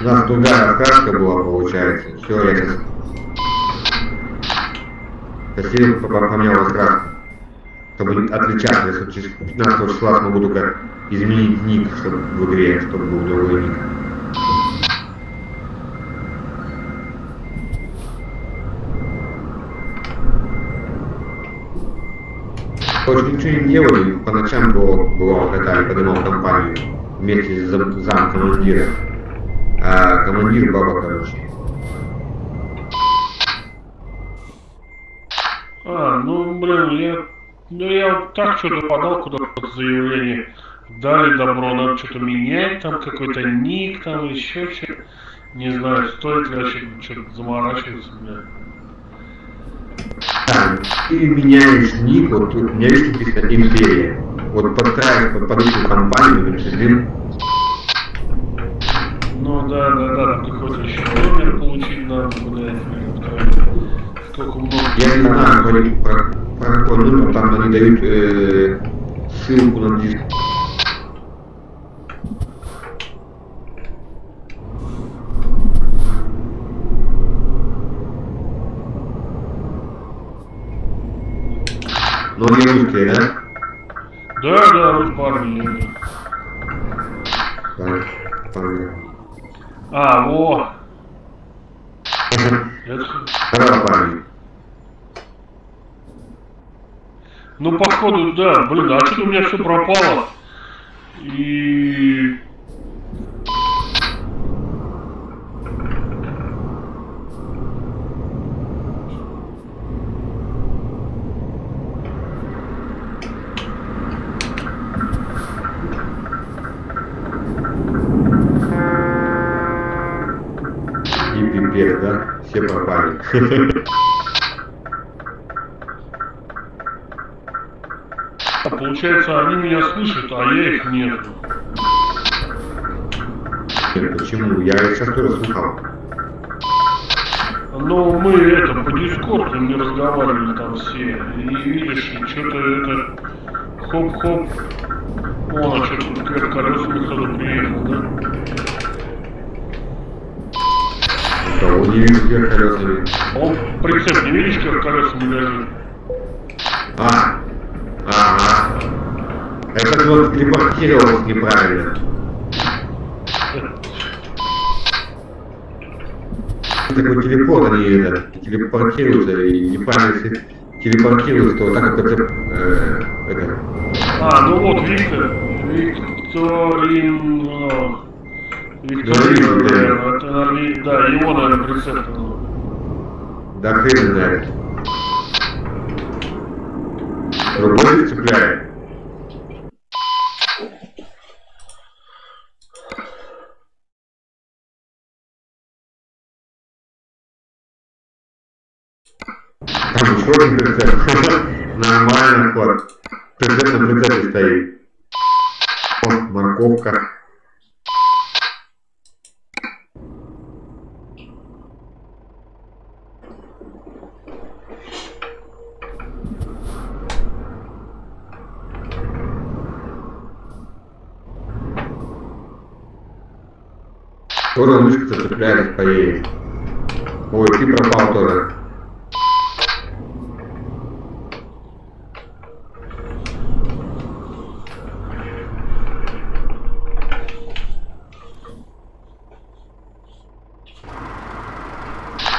Speaker 2: У нас другая окраска была, получается. Все, я сейчас сосед поменял окраску, чтобы отличаться. Если через 15 числа смогу только изменить ник, чтобы в игре, чтобы был другой ник. Короче, ничего не делали, по ночам было катали, поднимал компанию вместе с замкомандиром. А командир баба, короче.
Speaker 3: Ну, блин, я так что-то подал куда-то заявление. Дали добро, надо что-то менять, там какой-то ник, там еще что-то. Не знаю, стоит ли вообще что-то заморачиваться, бля.
Speaker 2: Так, ты меняешь ник, вот тут у меня есть написано «Империя». Вот подстраиваешь под эту компанию, например,
Speaker 3: Ну да, ты хочешь еще номер получить надо, блядь, сколько много.
Speaker 2: я не знаю, про какой номер, там они дают ссылку на диск. Но они русские, да?
Speaker 3: Да, русские парни.
Speaker 2: Парни.
Speaker 3: Во!
Speaker 2: Здорово, парни.
Speaker 3: Ну, походу, да, блин, а что-то у меня все пропало. И...
Speaker 2: И пипец, да? Все пропали.
Speaker 3: Получается, они меня слышат, а я их нет.
Speaker 2: Почему? Я сейчас тоже слухал.
Speaker 3: Ну, мы по Дискорду не разговаривали там все. И видишь, что-то хоп-хоп. О, что-то вверх колесами кто-то приехал, да?
Speaker 2: Кого не вижу вверх колесами?
Speaker 3: Он прицеп не видишь, вверх колесами лежит?
Speaker 2: Ага. Это вот телепортировался неправильно. Такой телепорт, они телепортируются и неправильно телепортируются, то вот так вот это.
Speaker 3: Ну вот, Викторин, наверное, это, да, его, наверное, прицеп.
Speaker 2: Да хрен знает. Другой цепляет. Там еще один прицеп. Нормально ход. Прицеп на прицепе стоит. О, морковка. Тоже мышка зацепляется, поедет. Ой, ты пропал тоже.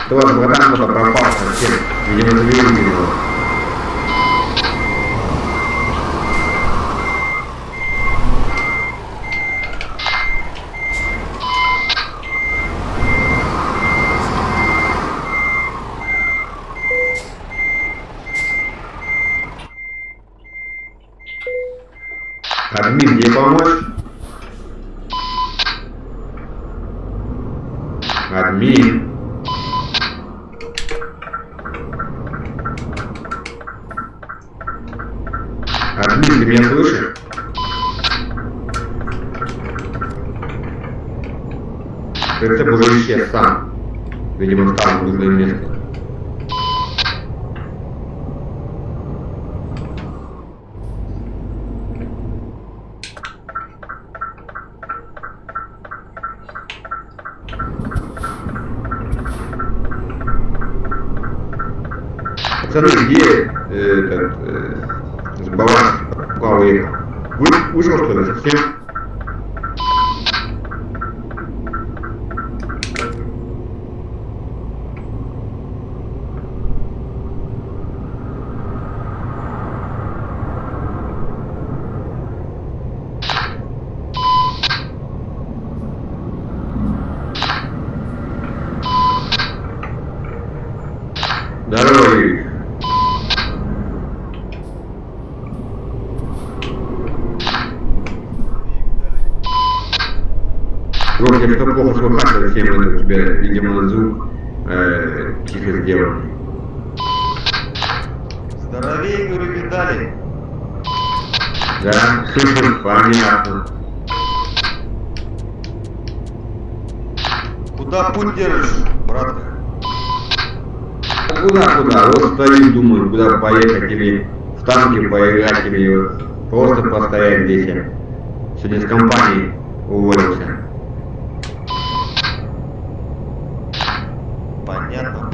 Speaker 2: Тоже братан кто-то пропал совсем. Видимо, завели его. Админ, где помочь? Админ. Админ, ты меня слышишь? Прицеп уже исчез сам. Видимо, стал в нужное место. Пацаны, где баланс? Куда уехал? Вышел что ли совсем? Здорово, Юрий. Громче, что плохо слыхать, совсем это у тебя, видимо, звук тихо сделан.
Speaker 4: Здоровее, говорю, видали?
Speaker 2: Да, понятно.
Speaker 4: Куда путь держишь, братка?
Speaker 2: Куда? Вот стою, думаю, куда поехать или в танке поиграть, или вот просто постоять здесь. Сегодня с компанией уволился.
Speaker 4: Понятно.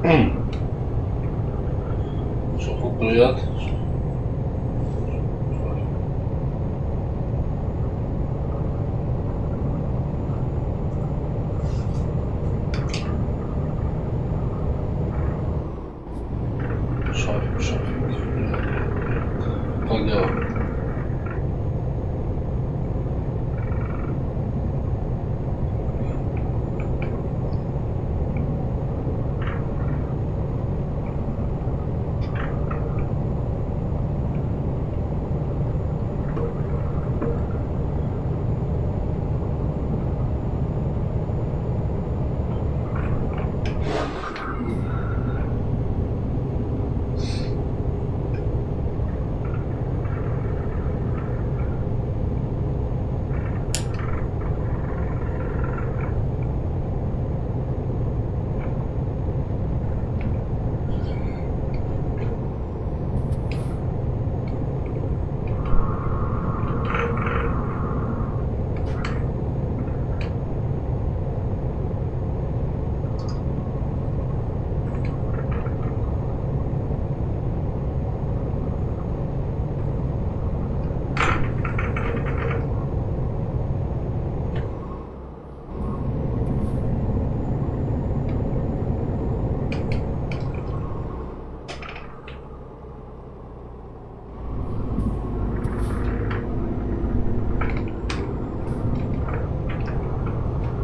Speaker 1: Шофу, привет. Шафик, привет. Как дела?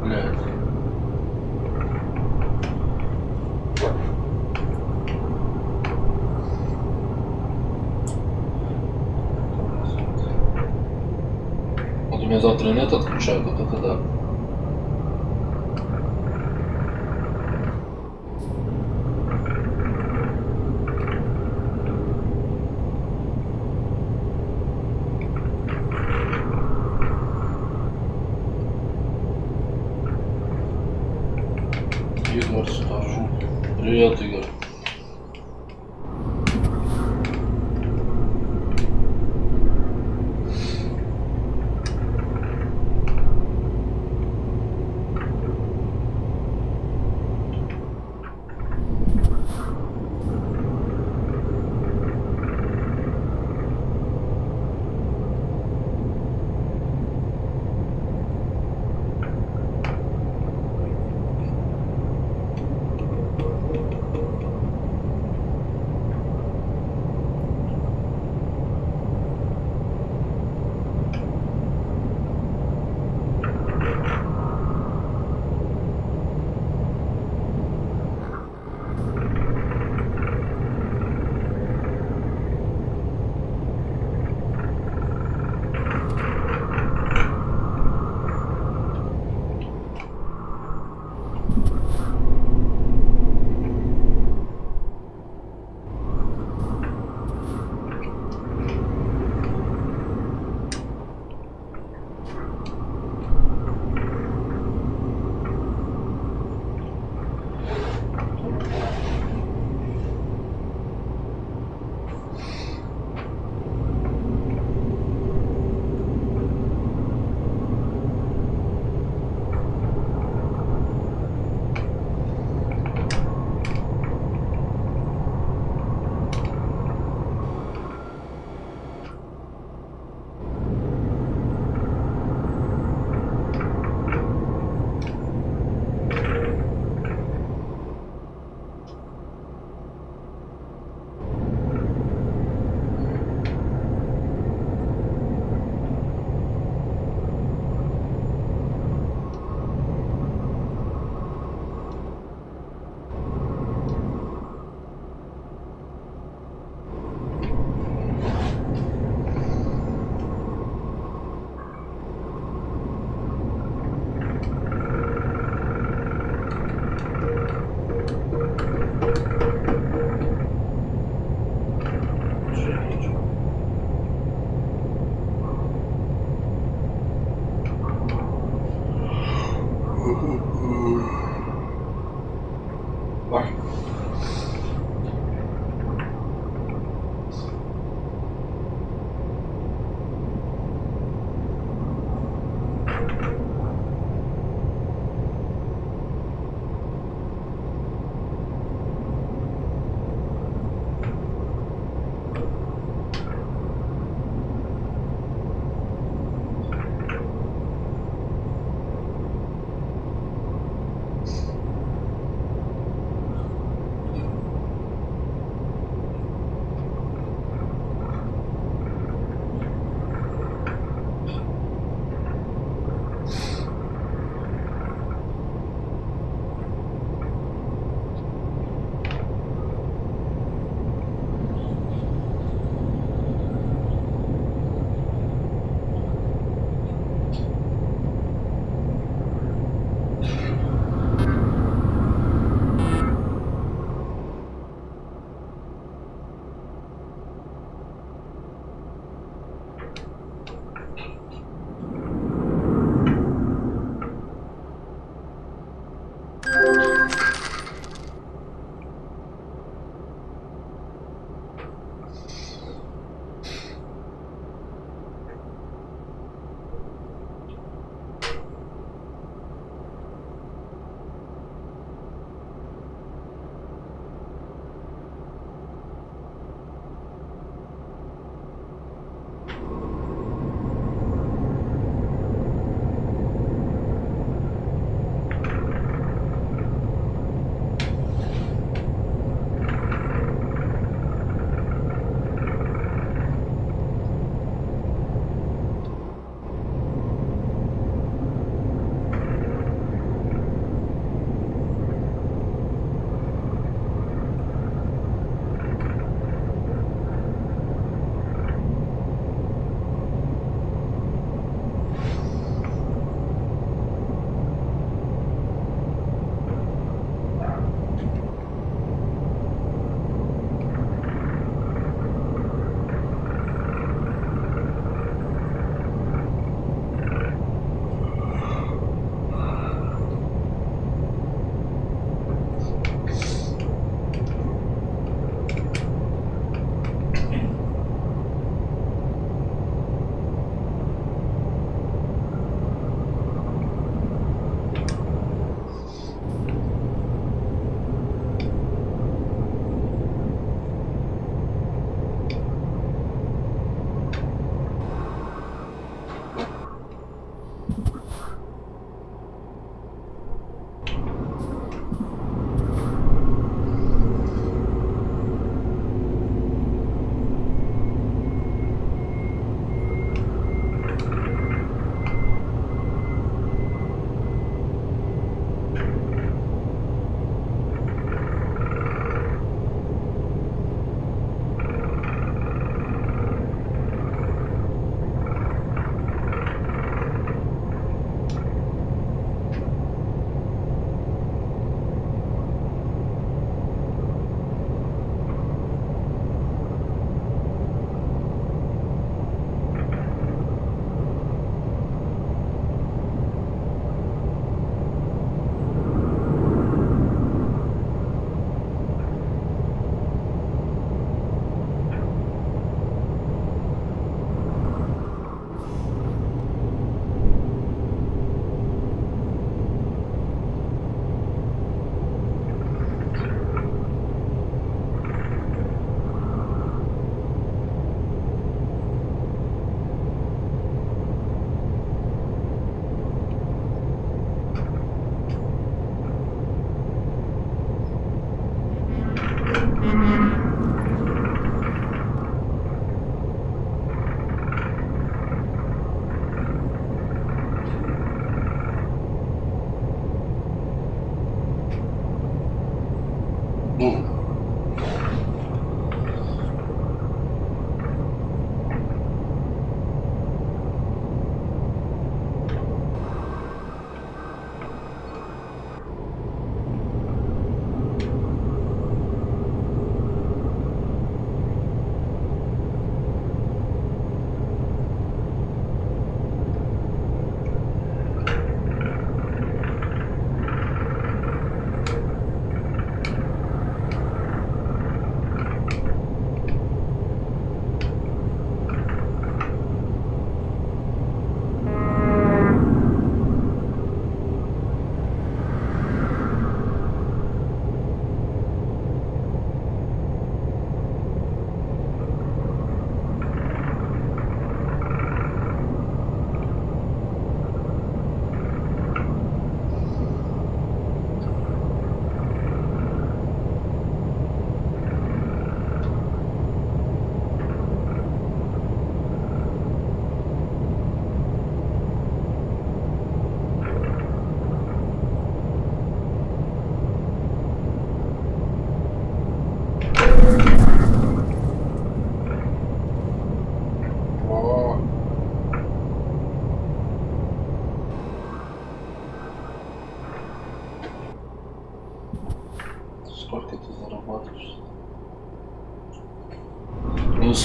Speaker 1: Блядь. Вот у меня завтра нет отключают, вот это да. Игорь, скажу. Привет, Игорь.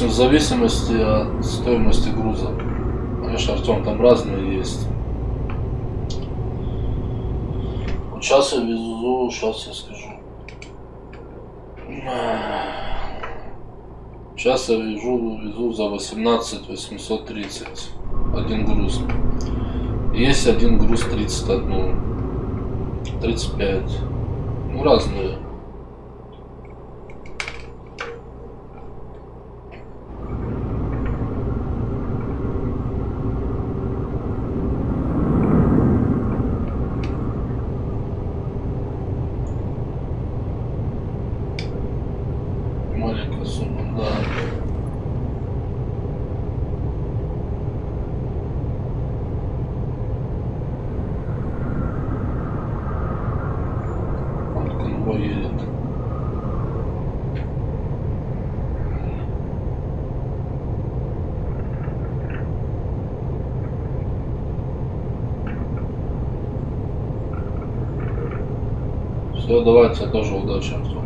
Speaker 1: допустим, в зависимости от стоимости груза. Конечно, Артем, там разные есть. Вот сейчас я везу, сейчас я скажу. Сейчас я везу за 18 830 один груз. Есть один груз 31, 35. Ну, разные. Маленькая сумма, да. Вот конвой едет. Все, давайте, тоже удачи, Артем.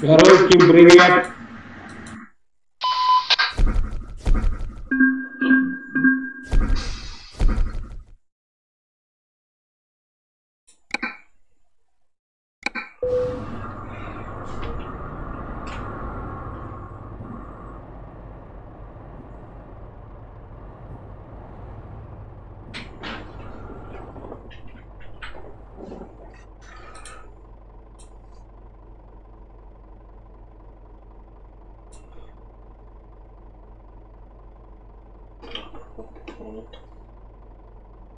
Speaker 2: Русским привет!
Speaker 1: Вот.